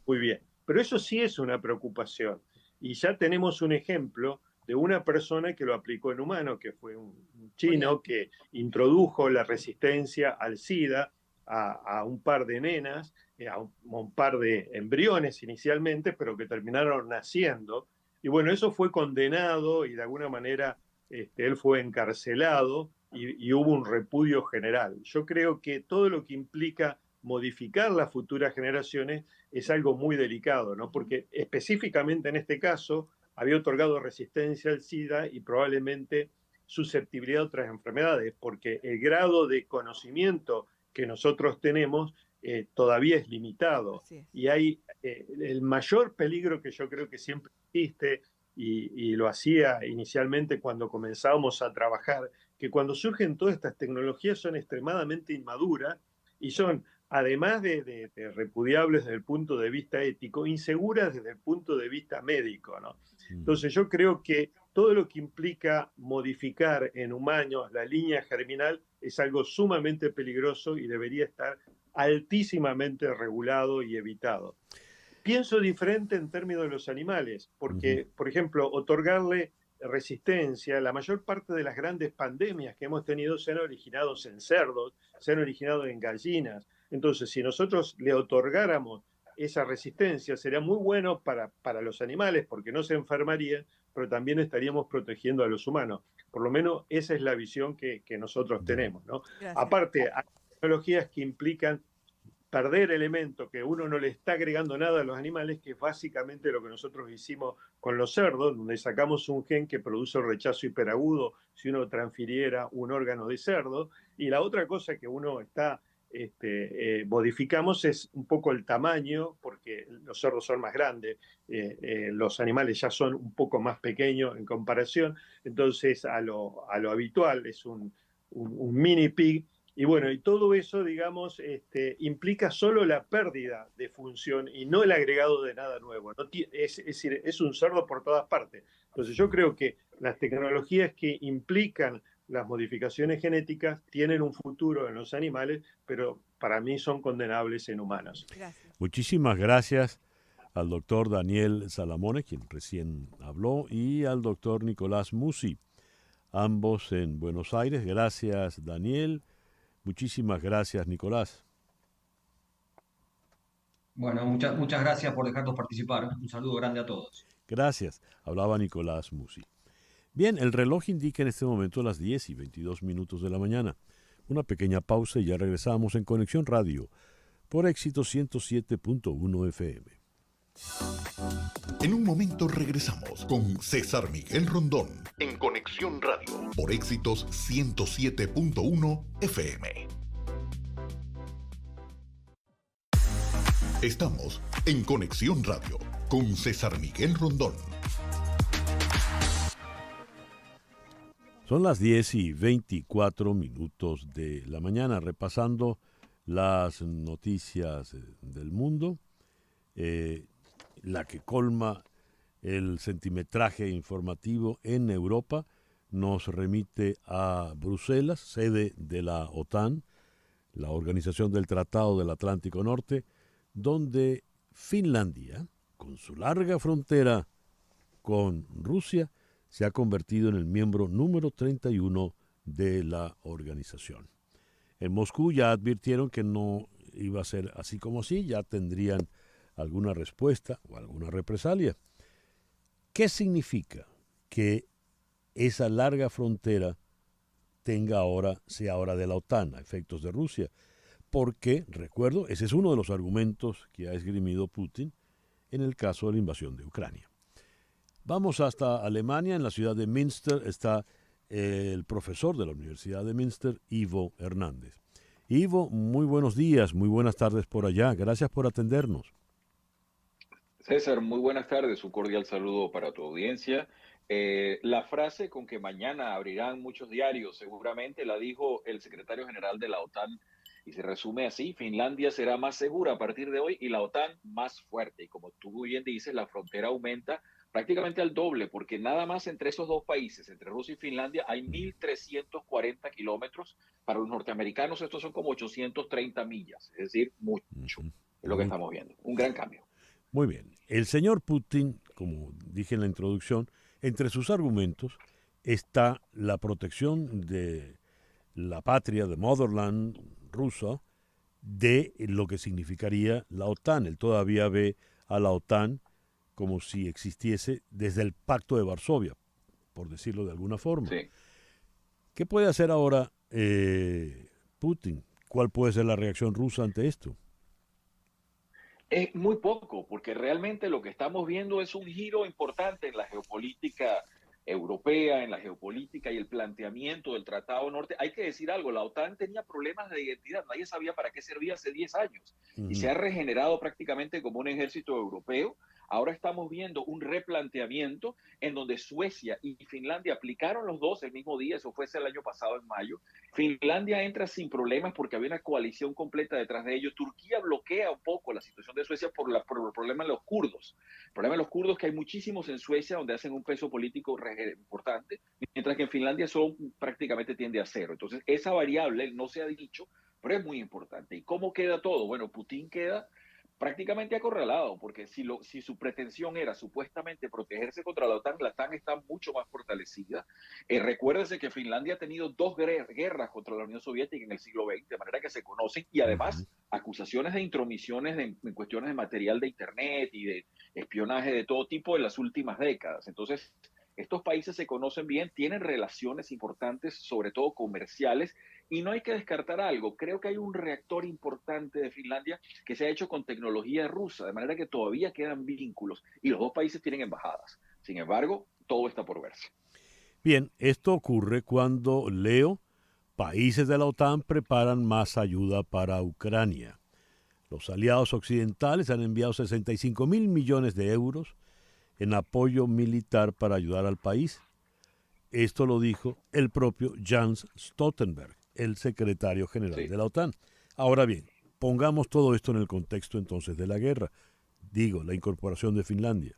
muy bien. Pero eso sí es una preocupación. Y ya tenemos un ejemplo de una persona que lo aplicó en humano, que fue un chino que introdujo la resistencia al SIDA a un par de nenas, a un par de embriones inicialmente, pero que terminaron naciendo. Y bueno, eso fue condenado y de alguna manera él fue encarcelado y hubo un repudio general. Yo creo que todo lo que implica modificar las futuras generaciones es algo muy delicado, ¿no? Porque específicamente en este caso había otorgado resistencia al SIDA y probablemente susceptibilidad a otras enfermedades, porque el grado de conocimiento que nosotros tenemos todavía es limitado. Y hay el mayor peligro que yo creo que siempre existe, y lo hacía inicialmente cuando comenzábamos a trabajar, que cuando surgen todas estas tecnologías son extremadamente inmaduras y son, además de repudiables desde el punto de vista ético, inseguras desde el punto de vista médico, ¿no? Entonces yo creo que todo lo que implica modificar en humanos la línea germinal es algo sumamente peligroso y debería estar altísimamente regulado y evitado. Pienso diferente en términos de los animales, porque, por ejemplo, otorgarle resistencia, la mayor parte de las grandes pandemias que hemos tenido se han originado en cerdos, se han originado en gallinas. Entonces, si nosotros le otorgáramos esa resistencia, sería muy bueno para los animales, porque no se enfermarían, pero también estaríamos protegiendo a los humanos. Por lo menos esa es la visión que nosotros tenemos, ¿no? Aparte, hay tecnologías que implican perder elementos, que uno no le está agregando nada a los animales, que es básicamente lo que nosotros hicimos con los cerdos, donde sacamos un gen que produce el rechazo hiperagudo si uno transfiriera un órgano de cerdo. Y la otra cosa que uno está modificamos es un poco el tamaño, porque los cerdos son más grandes, los animales ya son un poco más pequeños en comparación, entonces a lo habitual es un mini pig. Y bueno, y todo eso, digamos, implica solo la pérdida de función y no el agregado de nada nuevo. ¿No? Es decir, es un cerdo por todas partes. Entonces yo creo que las tecnologías que implican las modificaciones genéticas tienen un futuro en los animales, pero para mí son condenables en humanos. Gracias. Muchísimas gracias al doctor Daniel Salamone, quien recién habló, y al doctor Nicolás Musi, ambos en Buenos Aires. Gracias, Daniel. Muchísimas gracias, Nicolás. Bueno, muchas gracias por dejarnos participar. Un saludo grande a todos. Gracias. Hablaba Nicolás Musi. Bien, el reloj indica en este momento las 10:22 de la mañana. Una pequeña pausa y ya regresamos en Conexión Radio por Éxito 107.1 FM. En un momento regresamos con César Miguel Rondón en Conexión Radio por Éxitos 107.1 FM. Estamos en Conexión Radio con César Miguel Rondón. Son las 10:24 de la mañana, repasando las noticias del mundo. La que colma el centimetraje informativo en Europa nos remite a Bruselas, sede de la OTAN, la Organización del Tratado del Atlántico Norte, donde Finlandia, con su larga frontera con Rusia, se ha convertido en el miembro número 31 de la organización. En Moscú ya advirtieron que no iba a ser así como así, ya tendrían alguna respuesta o alguna represalia. ¿Qué significa que esa larga frontera sea ahora de la OTAN a efectos de Rusia? Porque, recuerdo, ese es uno de los argumentos que ha esgrimido Putin en el caso de la invasión de Ucrania. Vamos hasta Alemania. En la ciudad de Münster está el profesor de la Universidad de Münster, Ivo Hernández. Ivo, muy buenos días, muy buenas tardes por allá. Gracias por atendernos. César, muy buenas tardes. Un cordial saludo para tu audiencia. La frase con que mañana abrirán muchos diarios seguramente la dijo el secretario general de la OTAN y se resume así: Finlandia será más segura a partir de hoy y la OTAN más fuerte. Y como tú bien dices, la frontera aumenta prácticamente al doble, porque nada más entre esos dos países, entre Rusia y Finlandia, hay 1.340 kilómetros. Para los norteamericanos estos son como 830 millas, es decir, mucho. Es lo que estamos viendo, un gran cambio. Muy bien. El señor Putin, como dije en la introducción, entre sus argumentos está la protección de la patria, de Motherland rusa, de lo que significaría la OTAN. Él todavía ve a la OTAN como si existiese desde el Pacto de Varsovia, por decirlo de alguna forma. Sí. ¿Qué puede hacer ahora Putin? ¿Cuál puede ser la reacción rusa ante esto? Es muy poco, porque realmente lo que estamos viendo es un giro importante en la geopolítica europea, en la geopolítica y el planteamiento del Tratado Norte. Hay que decir algo, la OTAN tenía problemas de identidad, nadie sabía para qué servía hace 10 años y se ha regenerado prácticamente como un ejército europeo. Ahora estamos viendo un replanteamiento en donde Suecia y Finlandia aplicaron los dos el mismo día, eso fue el año pasado en mayo. Finlandia entra sin problemas porque había una coalición completa detrás de ellos. Turquía bloquea un poco la situación de Suecia por el problema de los kurdos. El problema de los kurdos que hay muchísimos en Suecia donde hacen un peso político importante, mientras que en Finlandia solo prácticamente tiende a cero. Entonces esa variable no se ha dicho, pero es muy importante. ¿Y cómo queda todo? Bueno, Putin queda prácticamente acorralado, porque si su pretensión era supuestamente protegerse contra la OTAN está mucho más fortalecida. Recuérdese que Finlandia ha tenido dos guerras contra la Unión Soviética en el siglo XX, de manera que se conocen, y además acusaciones de intromisiones en cuestiones de material de Internet y de espionaje de todo tipo en las últimas décadas. Entonces, estos países se conocen bien, tienen relaciones importantes, sobre todo comerciales, y no hay que descartar algo. Creo que hay un reactor importante de Finlandia que se ha hecho con tecnología rusa, de manera que todavía quedan vínculos y los dos países tienen embajadas. Sin embargo, todo está por verse. Bien, esto ocurre cuando leo países de la OTAN preparan más ayuda para Ucrania. Los aliados occidentales han enviado 65 mil millones de euros en apoyo militar para ayudar al país. Esto lo dijo el propio Jens Stoltenberg, el secretario general de la OTAN. Ahora bien, pongamos todo esto en el contexto entonces de la guerra. Digo, la incorporación de Finlandia.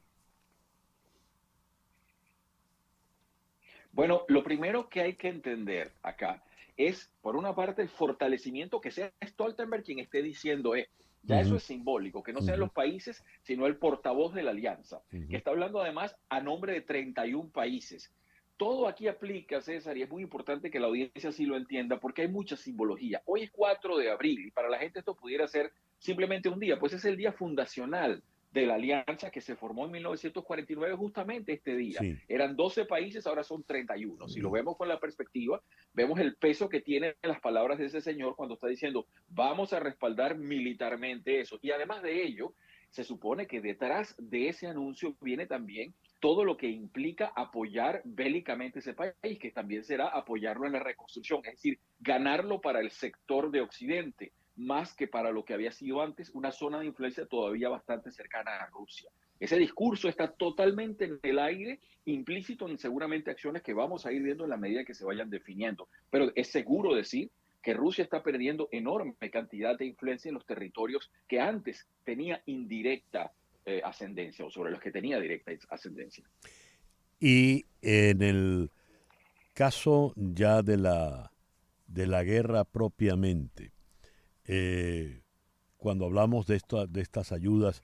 Bueno, lo primero que hay que entender acá es, por una parte, el fortalecimiento, que sea Stoltenberg quien esté diciendo ya eso es simbólico, que no sean los países, sino el portavoz de la alianza, que está hablando además a nombre de 31 países. Todo aquí aplica, César, y es muy importante que la audiencia sí lo entienda, porque hay mucha simbología. Hoy es 4 de abril, y para la gente esto pudiera ser simplemente un día, pues es el día fundacional de la alianza que se formó en 1949, justamente este día. Sí. Eran 12 países, ahora son 31. Si lo vemos con la perspectiva, vemos el peso que tienen las palabras de ese señor cuando está diciendo, vamos a respaldar militarmente eso. Y además de ello, se supone que detrás de ese anuncio viene también todo lo que implica apoyar bélicamente ese país, que también será apoyarlo en la reconstrucción, es decir, ganarlo para el sector de Occidente, más que para lo que había sido antes una zona de influencia todavía bastante cercana a Rusia. Ese discurso está totalmente en el aire, implícito en seguramente acciones que vamos a ir viendo en la medida que se vayan definiendo. Pero es seguro decir que Rusia está perdiendo enorme cantidad de influencia en los territorios que antes tenía indirecta ascendencia, o sobre los que tenía directa ascendencia. Y en el caso ya de la guerra propiamente, cuando hablamos de estas ayudas,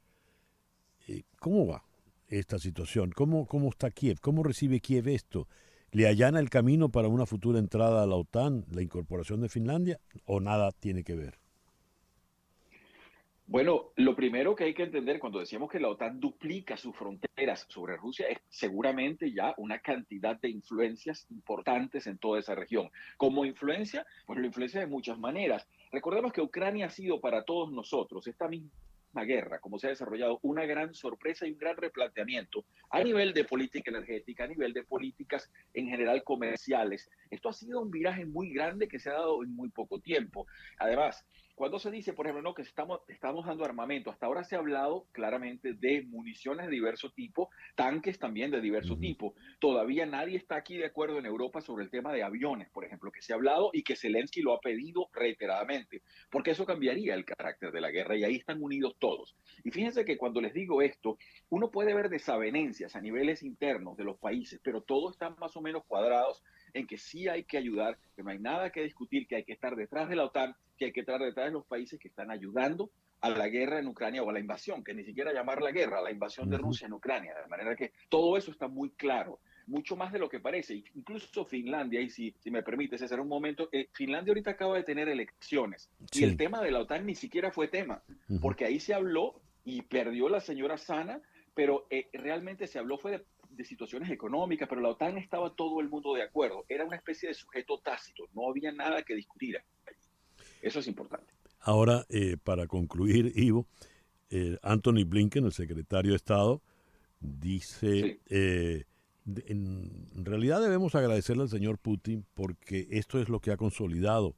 ¿cómo va esta situación? ¿Cómo está Kiev? ¿Cómo recibe Kiev esto? ¿Le allana el camino para una futura entrada a la OTAN, la incorporación de Finlandia, o nada tiene que ver? Bueno, lo primero que hay que entender cuando decíamos que la OTAN duplica sus fronteras sobre Rusia es seguramente ya una cantidad de influencias importantes en toda esa región. Como influencia, pues la influencia de muchas maneras. Recordemos que Ucrania ha sido para todos nosotros esta misma guerra, como se ha desarrollado, una gran sorpresa y un gran replanteamiento a nivel de política energética, a nivel de políticas en general comerciales. Esto ha sido un viraje muy grande que se ha dado en muy poco tiempo. Además, cuando se dice, por ejemplo, no, que estamos dando armamento, hasta ahora se ha hablado claramente de municiones de diverso tipo, tanques también de diverso tipo. Todavía nadie está aquí de acuerdo en Europa sobre el tema de aviones, por ejemplo, que se ha hablado y que Zelensky lo ha pedido reiteradamente, porque eso cambiaría el carácter de la guerra y ahí están unidos todos. Y fíjense que cuando les digo esto, uno puede ver desavenencias a niveles internos de los países, pero todos están más o menos cuadrados en que sí hay que ayudar, que no hay nada que discutir, que hay que estar detrás de la OTAN, que hay que estar detrás de los países que están ayudando a la guerra en Ucrania o a la invasión, que ni siquiera llamar la guerra, a la invasión de Rusia en Ucrania. De manera que todo eso está muy claro, mucho más de lo que parece. Incluso Finlandia, y si me permite, César, un momento, Finlandia ahorita acaba de tener elecciones y el tema de la OTAN ni siquiera fue tema, porque ahí se habló y perdió la señora Sana, pero realmente se habló fue de situaciones económicas, pero la OTAN estaba todo el mundo de acuerdo. Era una especie de sujeto tácito, no había nada que discutir. Eso es importante. Ahora, para concluir, Ivo, Anthony Blinken, el secretario de Estado, dice, en realidad debemos agradecerle al señor Putin porque esto es lo que ha consolidado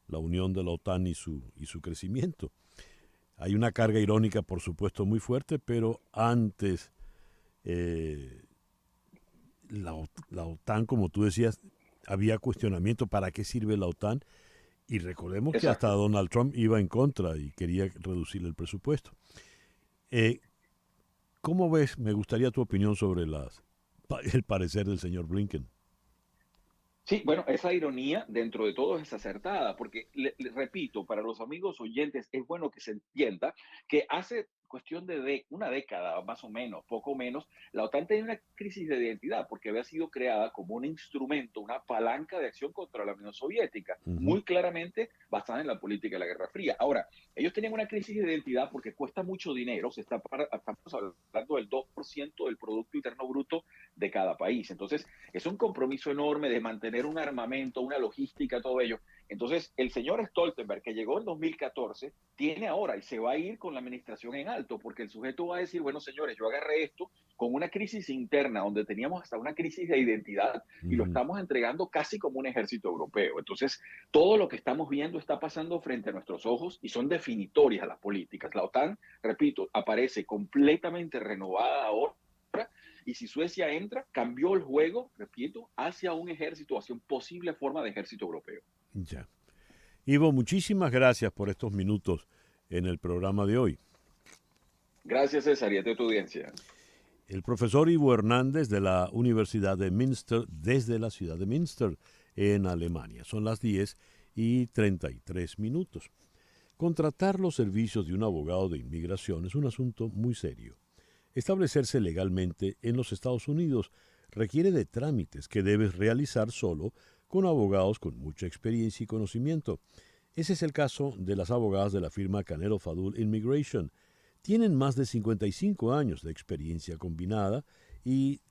la unión de la OTAN y su crecimiento. Hay una carga irónica, por supuesto, muy fuerte, pero antes la OTAN, como tú decías, había cuestionamiento para qué sirve la OTAN. Y recordemos que hasta Donald Trump iba en contra y quería reducir el presupuesto. ¿Cómo ves? Me gustaría tu opinión sobre el parecer del señor Blinken. Sí, bueno, esa ironía dentro de todo es acertada, porque, le repito, para los amigos oyentes es bueno que se entienda que hace cuestión de una década más o menos, poco menos, la OTAN tenía una crisis de identidad porque había sido creada como un instrumento, una palanca de acción contra la Unión Soviética, muy claramente basada en la política de la Guerra Fría. Ahora, ellos tenían una crisis de identidad porque cuesta mucho dinero, estamos hablando del 2% del Producto Interno Bruto de cada país. Entonces, es un compromiso enorme de mantener un armamento, una logística, todo ello. Entonces, el señor Stoltenberg, que llegó en 2014, tiene ahora y se va a ir con la administración en alto, porque el sujeto va a decir, bueno, señores, yo agarré esto con una crisis interna, donde teníamos hasta una crisis de identidad, y lo estamos entregando casi como un ejército europeo. Entonces, todo lo que estamos viendo está pasando frente a nuestros ojos y son definitorias las políticas. La OTAN, repito, aparece completamente renovada ahora, y si Suecia entra, cambió el juego, repito, hacia un ejército, hacia una posible forma de ejército europeo. Ya. Ivo, muchísimas gracias por estos minutos en el programa de hoy. Gracias, César, y a tu audiencia. El profesor Ivo Hernández de la Universidad de Münster, desde la ciudad de Münster, en Alemania. Son las 10:33. Contratar los servicios de un abogado de inmigración es un asunto muy serio. Establecerse legalmente en los Estados Unidos requiere de trámites que debes realizar solo con abogados con mucha experiencia y conocimiento. Ese es el caso de las abogadas de la firma Canelo Fadul Immigration. Tienen más de 55 años de experiencia combinada y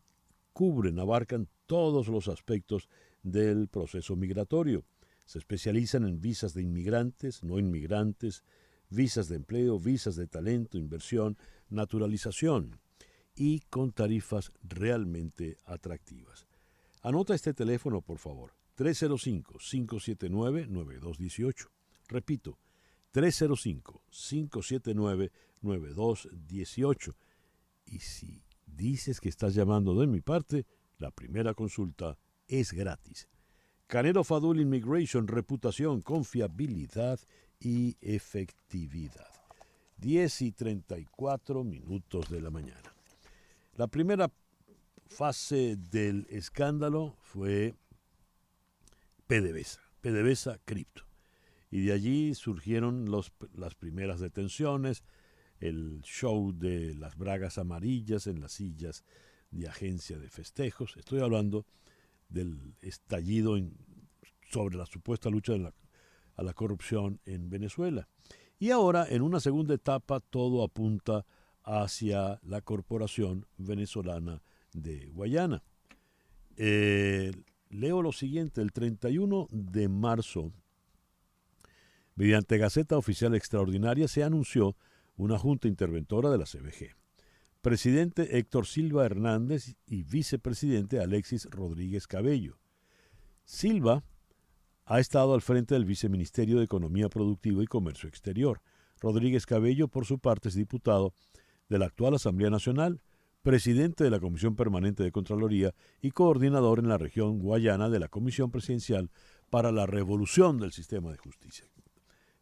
abarcan todos los aspectos del proceso migratorio. Se especializan en visas de inmigrantes, no inmigrantes, visas de empleo, visas de talento, inversión, naturalización y con tarifas realmente atractivas. Anota este teléfono, por favor, 305-579-9218. Repito, 305-579-9218. Y si dices que estás llamando de mi parte, la primera consulta es gratis. Canelo Fadul Immigration, reputación, confiabilidad y efectividad. 10:34 de la mañana. La primera fase del escándalo fue PDVSA Cripto. Y de allí surgieron las primeras detenciones, el show de las bragas amarillas en las sillas de agencia de festejos. Estoy hablando del estallido sobre la supuesta lucha a la corrupción en Venezuela. Y ahora, en una segunda etapa, todo apunta hacia la Corporación Venezolana de Guayana. Leo lo siguiente: el 31 de marzo, mediante Gaceta Oficial Extraordinaria, se anunció una junta interventora de la CVG. Presidente Héctor Silva Hernández y vicepresidente Alexis Rodríguez Cabello. Silva ha estado al frente del Viceministerio de Economía Productiva y Comercio Exterior. Rodríguez Cabello, por su parte, es diputado de la actual Asamblea Nacional, presidente de la Comisión Permanente de Contraloría y coordinador en la región guayana de la Comisión Presidencial para la Revolución del Sistema de Justicia.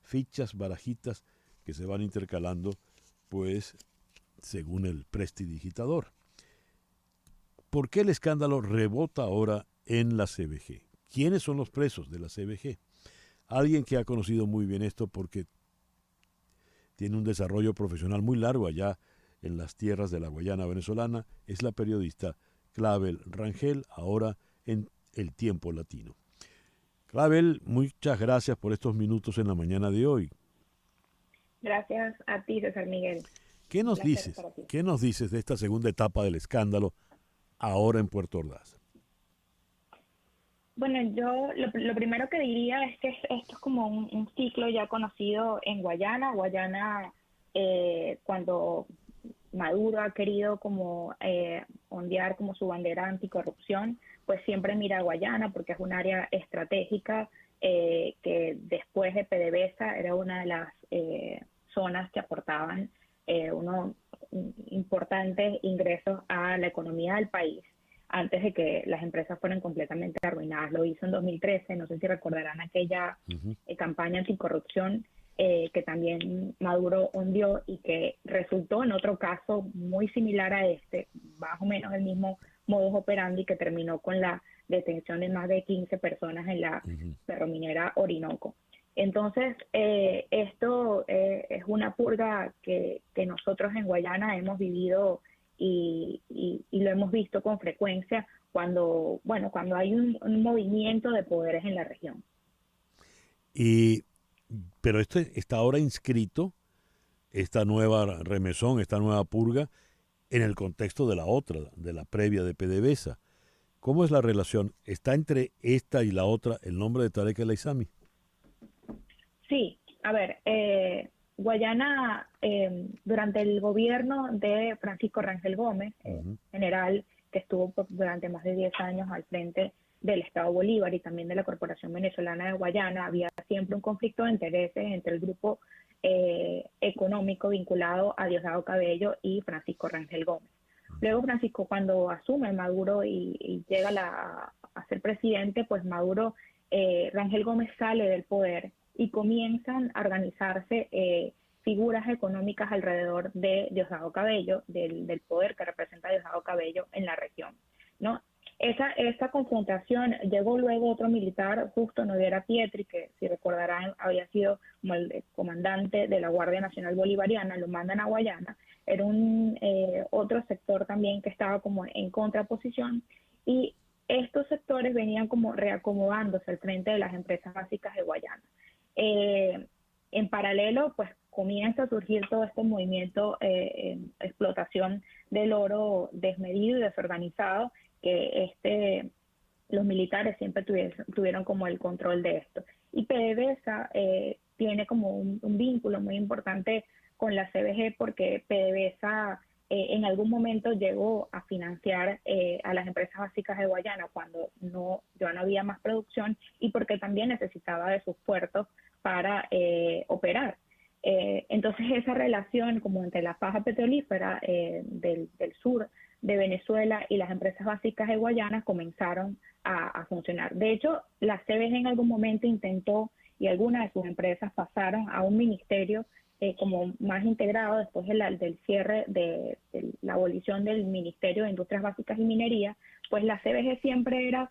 Fichas, barajitas que se van intercalando, pues, según el prestidigitador. ¿Por qué el escándalo rebota ahora en la CBG? ¿Quiénes son los presos de la CBG? Alguien que ha conocido muy bien esto porque tiene un desarrollo profesional muy largo allá en las tierras de la Guayana venezolana, es la periodista Clavel Rangel, ahora en El Tiempo Latino. Clavel, muchas gracias por estos minutos en la mañana de hoy. Gracias a ti, César Miguel. ¿Qué nos dices? ¿Qué nos dices de esta segunda etapa del escándalo ahora en Puerto Ordaz? Bueno, yo lo primero que diría es que esto es como un ciclo ya conocido en Guayana. Guayana, cuando Maduro ha querido como ondear como su bandera anticorrupción, pues siempre mira a Guayana porque es un área estratégica que después de PDVSA era una de las zonas que aportaban unos importantes ingresos a la economía del país antes de que las empresas fueran completamente arruinadas. Lo hizo en 2013, no sé si recordarán aquella campaña anticorrupción que también Maduro hundió y que resultó en otro caso muy similar a este, más o menos el mismo modus operandi, que terminó con la detención de más de 15 personas en la ferrominera Orinoco. Entonces, esto es una purga que nosotros en Guayana hemos vivido y lo hemos visto con frecuencia cuando hay un movimiento de poderes en la región. Pero esto está ahora inscrito, esta nueva remesón, esta nueva purga, en el contexto de la otra, de la previa de PDVSA. ¿Cómo es la relación? ¿Está entre esta y la otra el nombre de Tarek El Aissami? Sí, a ver, Guayana, durante el gobierno de Francisco Rangel Gómez, general que estuvo durante más de 10 años al frente del Estado Bolívar y también de la Corporación Venezolana de Guayana, había siempre un conflicto de intereses entre el grupo económico vinculado a Diosdado Cabello y Francisco Rangel Gómez. Luego Francisco, cuando asume Maduro y llega a ser presidente, pues Maduro, Rangel Gómez sale del poder y comienzan a organizarse figuras económicas alrededor de Diosdado Cabello, del poder que representa Diosdado Cabello en la región, ¿no? Esa confrontación llegó luego otro militar, Justo Noguera Pietri, que si recordarán había sido como el comandante de la Guardia Nacional Bolivariana, lo mandan a Guayana. Era un otro sector también que estaba como en contraposición, y estos sectores venían como reacomodándose al frente de las empresas básicas de Guayana. En paralelo, pues comienza a surgir todo este movimiento explotación del oro desmedido y desorganizado, que los militares siempre tuvieron como el control de esto. Y PDVSA tiene como un vínculo muy importante con la CBG, porque PDVSA en algún momento llegó a financiar a las empresas básicas de Guayana cuando ya no había más producción, y porque también necesitaba de sus puertos para operar. Entonces esa relación como entre la faja petrolífera del sur de Venezuela y las empresas básicas de Guayana comenzaron a funcionar. De hecho, la CBG en algún momento intentó, y algunas de sus empresas pasaron a un ministerio como más integrado después del cierre de la abolición del Ministerio de Industrias Básicas y Minería. Pues la CBG siempre era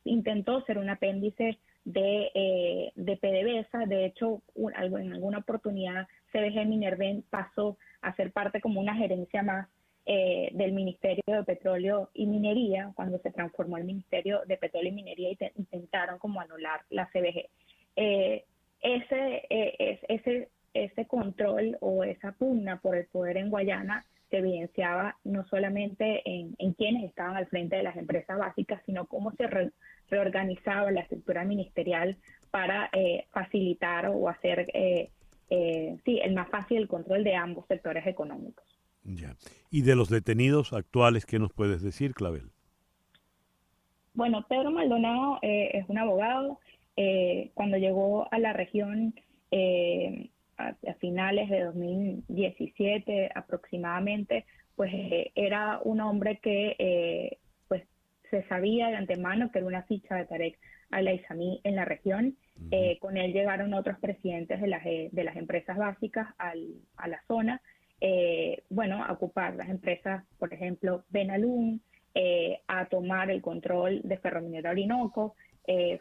intentó ser un apéndice de PDVSA. De hecho, en alguna oportunidad CBG Minerven pasó a ser parte como una gerencia más del Ministerio de Petróleo y Minería, cuando se transformó el Ministerio de Petróleo y Minería y intentaron como anular la CBG. Ese control o esa pugna por el poder en Guayana se evidenciaba no solamente en quienes estaban al frente de las empresas básicas, sino cómo se reorganizaba la estructura ministerial para facilitar o hacer el más fácil el control de ambos sectores económicos. Ya. ¿Y de los detenidos actuales qué nos puedes decir, Clavel? Bueno, Pedro Maldonado es un abogado. Cuando llegó a la región a finales de 2017 aproximadamente, pues era un hombre que pues se sabía de antemano que era una ficha de Tarek Al-Aissami en la región. Con él llegaron otros presidentes de las empresas básicas a la zona, bueno, a ocupar las empresas, por ejemplo, Benalún, a tomar el control de Ferrominera Orinoco.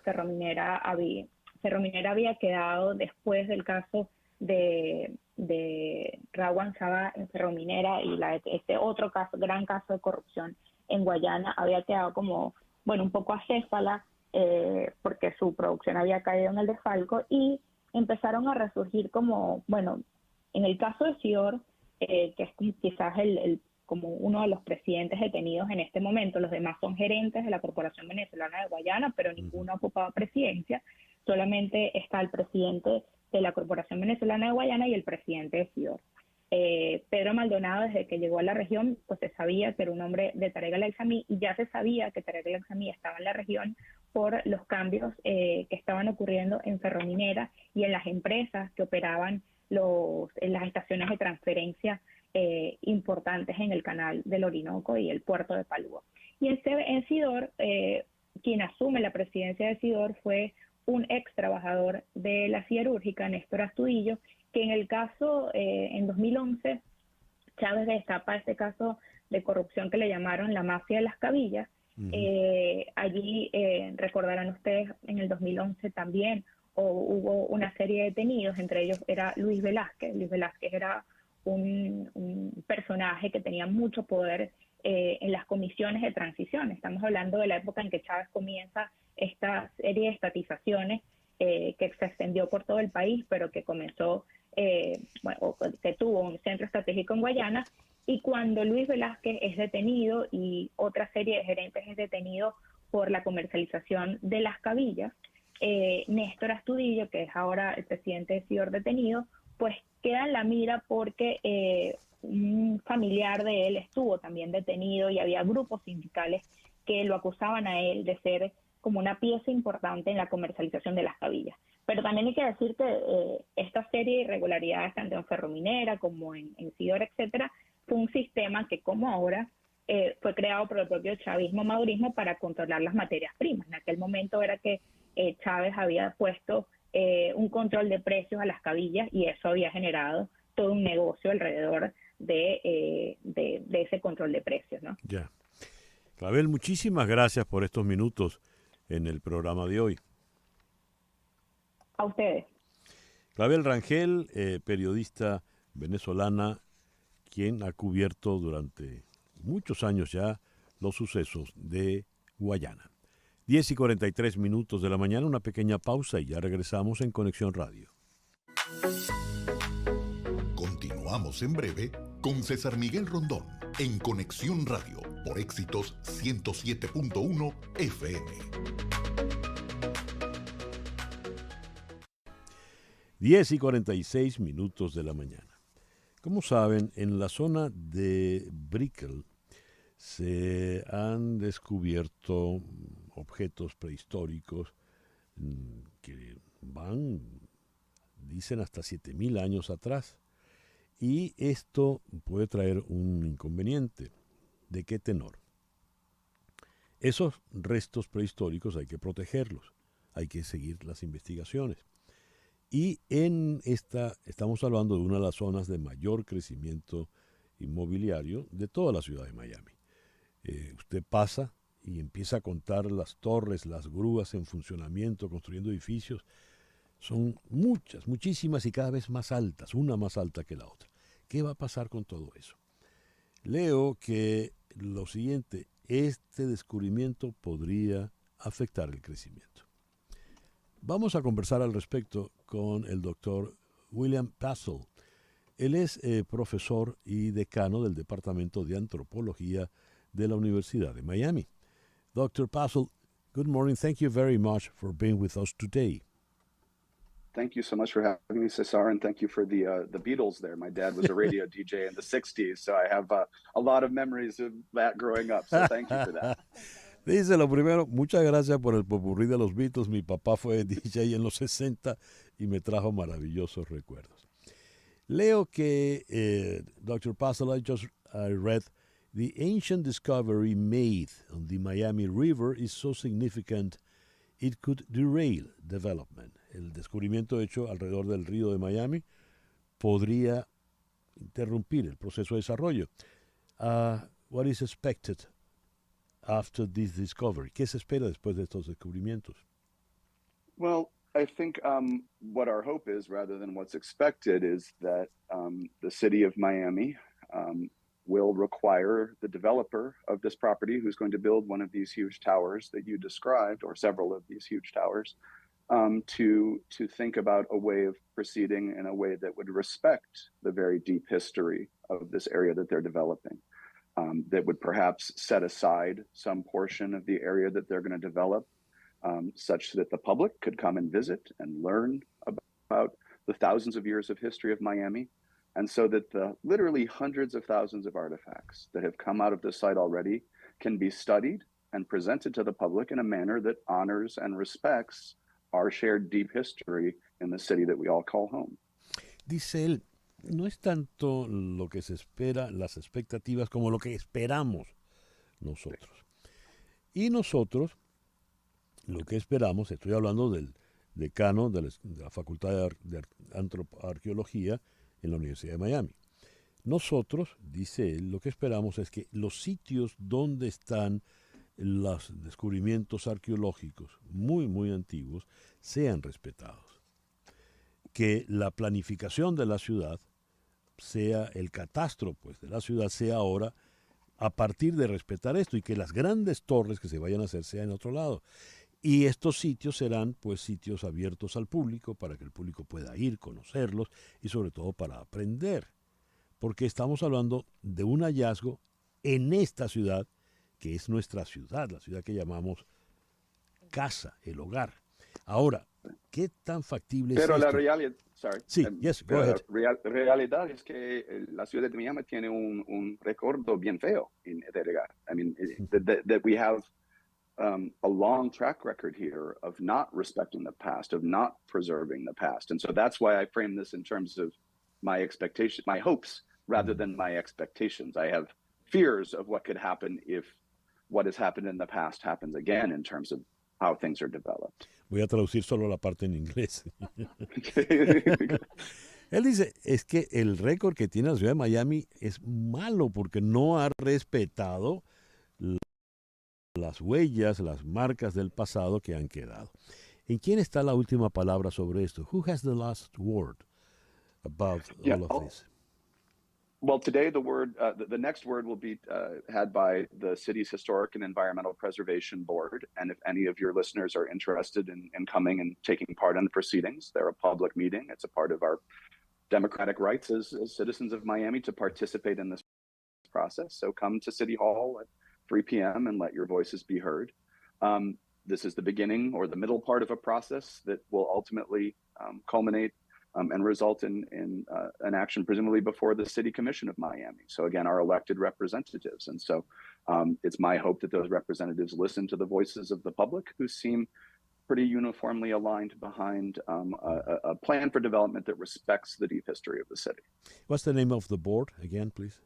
Ferrominera había quedado después del caso de Rawan Sabah en Ferrominera y este otro caso, gran caso de corrupción en Guayana, había quedado como, bueno, un poco acéfala porque su producción había caído en el desfalco y empezaron a resurgir como, bueno, en el caso de Sidor, que es quizás como uno de los presidentes detenidos en este momento. Los demás son gerentes de la Corporación Venezolana de Guayana, pero ninguno ha ocupado presidencia. Solamente está el presidente de la Corporación Venezolana de Guayana y el presidente de Sidor. Pedro Maldonado, desde que llegó a la región, pues se sabía que era un hombre de Tarek Al-Aissami y ya se sabía que Tarek Al-Aissami estaba en la región por los cambios que estaban ocurriendo en Ferrominera y en las empresas que operaban en las estaciones de transferencia importantes en el canal del Orinoco y el puerto de Palúa. Y en Sidor, quien asume la presidencia de Sidor fue un ex trabajador de la siderúrgica, Néstor Astudillo, que en el caso, en 2011, Chávez destapa este caso de corrupción que le llamaron la mafia de las cabillas. Allí, recordarán ustedes, en el 2011 también hubo una serie de detenidos, entre ellos era Luis Velázquez. Luis Velázquez era un personaje que tenía mucho poder en las comisiones de transición. Estamos hablando de la época en que Chávez comienza esta serie de estatizaciones que se extendió por todo el país, pero que comenzó, que tuvo un centro estratégico en Guayana, y cuando Luis Velázquez es detenido y otra serie de gerentes es detenido por la comercialización de las cabillas, Néstor Astudillo, que es ahora el presidente de Sidor detenido, pues queda en la mira porque un familiar de él estuvo también detenido y había grupos sindicales que lo acusaban a él de ser como una pieza importante en la comercialización de las cabillas. Pero también hay que decir que esta serie de irregularidades, tanto en Ferrominera como en Sidor, etcétera, fue un sistema que, como ahora, fue creado por el propio chavismo-madurismo para controlar las materias primas. En aquel momento era que Chávez había puesto un control de precios a las cabillas y eso había generado todo un negocio alrededor de ese control de precios, ¿no? Ya. Clavel, muchísimas gracias por estos minutos en el programa de hoy. A ustedes. Clavel Rangel, periodista venezolana, quien ha cubierto durante muchos años ya los sucesos de Guayana. 10:43 de la mañana, una pequeña pausa y ya regresamos en Conexión Radio. Continuamos en breve con César Miguel Rondón en Conexión Radio por Éxitos 107.1 FM. 10:46 de la mañana. Como saben, en la zona de Brickell se han descubierto objetos prehistóricos que van, dicen, hasta 7.000 años atrás. Y esto puede traer un inconveniente. ¿De qué tenor? Esos restos prehistóricos hay que protegerlos, hay que seguir las investigaciones. Y estamos hablando de una de las zonas de mayor crecimiento inmobiliario de toda la ciudad de Miami. Usted pasa y empieza a contar las torres, las grúas en funcionamiento, construyendo edificios. Son muchas, muchísimas y cada vez más altas, una más alta que la otra. ¿Qué va a pasar con todo eso? Leo que lo siguiente, este descubrimiento podría afectar el crecimiento. Vamos a conversar al respecto con el doctor William Passel. Él es profesor y decano del Departamento de Antropología de la Universidad de Miami. Dr. Passel, good morning. Thank you very much for being with us today. Thank you so much for having me, Cesar, and thank you for the Beatles there. My dad was a radio DJ in the 60s, so I have a lot of memories of that growing up, so thank you for that. Dice lo primero, muchas gracias por el popurrí de los Beatles. Mi papá fue DJ en los 60 y me trajo maravillosos recuerdos. Leo que Dr. Puzzle, I read, the ancient discovery made on the Miami River is so significant it could derail development. El descubrimiento hecho alrededor del río de Miami podría interrumpir el proceso de desarrollo. What is expected after this discovery? ¿Qué se espera después de estos descubrimientos? Well, I think what our hope is, rather than what's expected, is that the city of Miami will require the developer of this property, who's going to build one of these huge towers that you described, or several of these huge towers, to think about a way of proceeding in a way that would respect the very deep history of this area that they're developing. That would perhaps set aside some portion of the area that they're going to develop, such that the public could come and visit and learn about the thousands of years of history of Miami, and so that the literally hundreds of thousands of artifacts that have come out of this site already can be studied and presented to the public in a manner that honors and respects our shared deep history in the city that we all call home. Dice él, no es tanto lo que se espera, las expectativas, como lo que esperamos nosotros. Y nosotros, lo que esperamos, estoy hablando del decano de la Facultad de Arqueología en la Universidad de Miami. Nosotros, dice él, lo que esperamos es que los sitios donde están los descubrimientos arqueológicos muy, muy antiguos sean respetados. Que la planificación de la ciudad sea, el catastro pues, de la ciudad sea ahora a partir de respetar esto, y que las grandes torres que se vayan a hacer sean en otro lado. Y estos sitios serán pues sitios abiertos al público para que el público pueda ir, conocerlos y sobre todo para aprender. Porque estamos hablando de un hallazgo en esta ciudad, que es nuestra ciudad, la ciudad que llamamos casa, el hogar. Ahora, ¿qué tan factible Pero es la esto? realidad, sorry. Sí, yes, go ahead. Realidad es que la ciudad de Miami tiene un recuerdo bien feo en este lugar. I mean, that we have a long track record here of not respecting the past, of not preserving the past. And so that's why I frame this in terms of my expectations, my hopes, rather than my expectations. I have fears of what could happen if what has happened in the past happens again in terms of how things are developed. Voy a traducir solo la parte en inglés. Él dice, es que el récord que tiene la ciudad de Miami es malo porque no ha respetado las huellas, las marcas del pasado que han quedado. ¿En quién está la última palabra sobre esto? Who has the last word about all of this? Well, today the next word will be had by the city's Historic and Environmental Preservation Board. And if any of your listeners are interested in coming and taking part in the proceedings, they're a public meeting. It's a part of our democratic rights as citizens of Miami to participate in this process. So come to City Hall at 3 p.m. and let your voices be heard. This is the beginning or the middle part of a process that will ultimately culminate and result in an action presumably before the City Commission of Miami. So again, our elected representatives. And so it's my hope that those representatives listen to the voices of the public, who seem pretty uniformly aligned behind a plan for development that respects the deep history of the city. What's the name of the board again, please?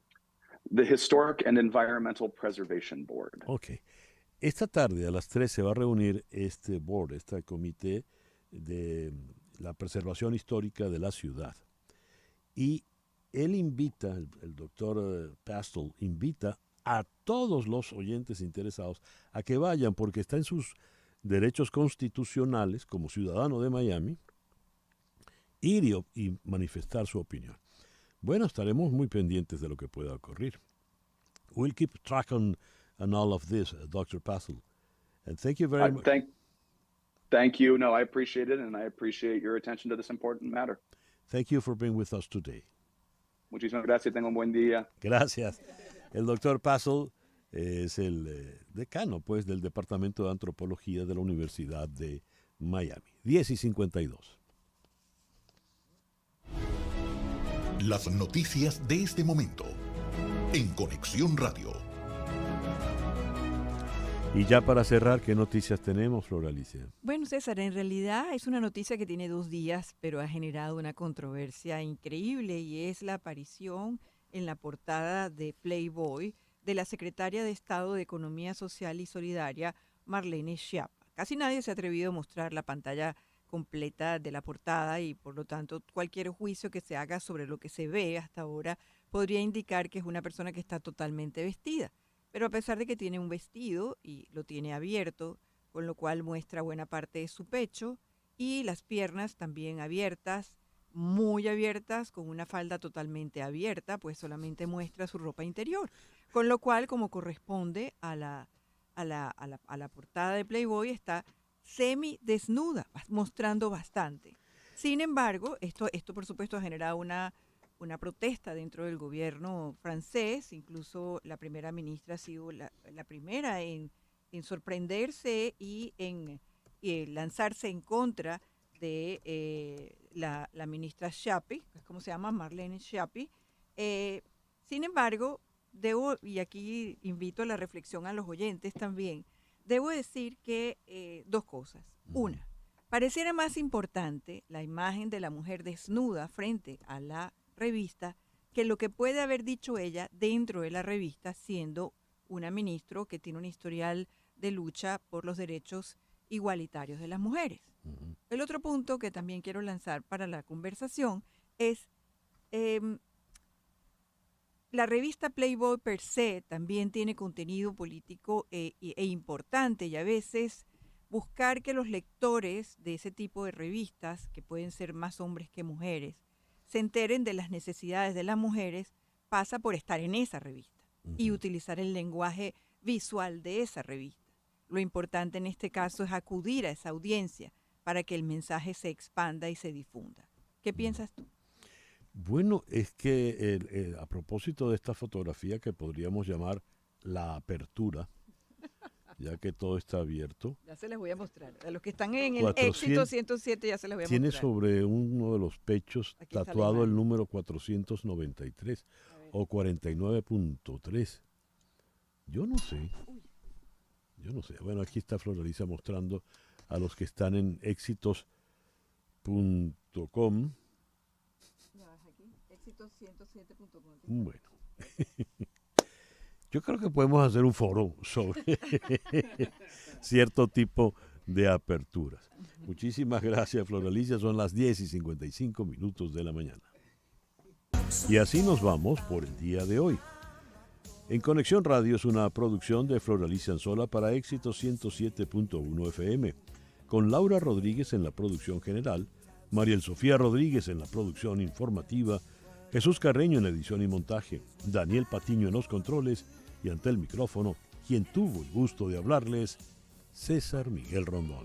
The Historic and Environmental Preservation Board. Ok. Esta tarde a las 3 se va a reunir este board, este comité de la preservación histórica de la ciudad. Y él invita, el doctor Pastel invita a todos los oyentes interesados a que vayan, porque está en sus derechos constitucionales como ciudadano de Miami ir y manifestar su opinión. Bueno, estaremos muy pendientes de lo que pueda ocurrir. We'll keep track on all of this, Dr. Pastel. And thank you very much. Thank you. No, I appreciate it, and I appreciate your attention to this important matter. Thank you for being with us today. Muchísimas gracias. Tenga un buen día. Gracias. El Dr. Pastel es el decano, pues, del Departamento de Antropología de la Universidad de Miami. 10:52. Las noticias de este momento en Conexión Radio. Y ya para cerrar, ¿qué noticias tenemos, Flor Alicia? Bueno, César, en realidad es una noticia que tiene 2 días, pero ha generado una controversia increíble y es la aparición en la portada de Playboy de la secretaria de Estado de Economía Social y Solidaria, Marlene Schiappa. Casi nadie se ha atrevido a mostrar la pantalla completa de la portada y por lo tanto cualquier juicio que se haga sobre lo que se ve hasta ahora podría indicar que es una persona que está totalmente vestida. Pero a pesar de que tiene un vestido y lo tiene abierto, con lo cual muestra buena parte de su pecho y las piernas también abiertas, muy abiertas, con una falda totalmente abierta, pues solamente muestra su ropa interior. Con lo cual, como corresponde a la portada de Playboy, está semi desnuda, mostrando bastante. Sin embargo, esto por supuesto ha generado una protesta dentro del gobierno francés. Incluso la primera ministra ha sido la primera en sorprenderse y en lanzarse en contra de la ministra Schiappa, ¿cómo se llama? Marlene Schiappa. Sin embargo, y aquí invito a la reflexión a los oyentes también, debo decir que 2 cosas. Una, pareciera más importante la imagen de la mujer desnuda frente a la revista que lo que puede haber dicho ella dentro de la revista, siendo una ministra que tiene un historial de lucha por los derechos igualitarios de las mujeres. El otro punto que también quiero lanzar para la conversación es la revista Playboy per se también tiene contenido político e importante, y a veces buscar que los lectores de ese tipo de revistas, que pueden ser más hombres que mujeres, se enteren de las necesidades de las mujeres, pasa por estar en esa revista y utilizar el lenguaje visual de esa revista. Lo importante en este caso es acudir a esa audiencia para que el mensaje se expanda y se difunda. ¿Qué piensas tú? Bueno, es que a propósito de esta fotografía que podríamos llamar la apertura, ya que todo está abierto. Ya se les voy a mostrar. A los que están en el Éxito 107 ya se les voy a tiene mostrar. Tiene sobre uno de los pechos Aquí tatuado el número 493 o 49.3. Yo no sé. Bueno, aquí está Flor Alicia mostrando a los que están en éxitos.com. Éxitos107.com. Bueno. Yo creo que podemos hacer un foro sobre cierto tipo de aperturas. Muchísimas gracias, Flor Alicia. Son las 10:55 de la mañana. Y así nos vamos por el día de hoy. En Conexión Radio es una producción de Flor Alicia Anzola para Éxitos 107.1 FM, con Laura Rodríguez en la producción general, Mariel Sofía Rodríguez en la producción informativa, Jesús Carreño en edición y montaje, Daniel Patiño en los controles y ante el micrófono, quien tuvo el gusto de hablarles, César Miguel Rondón.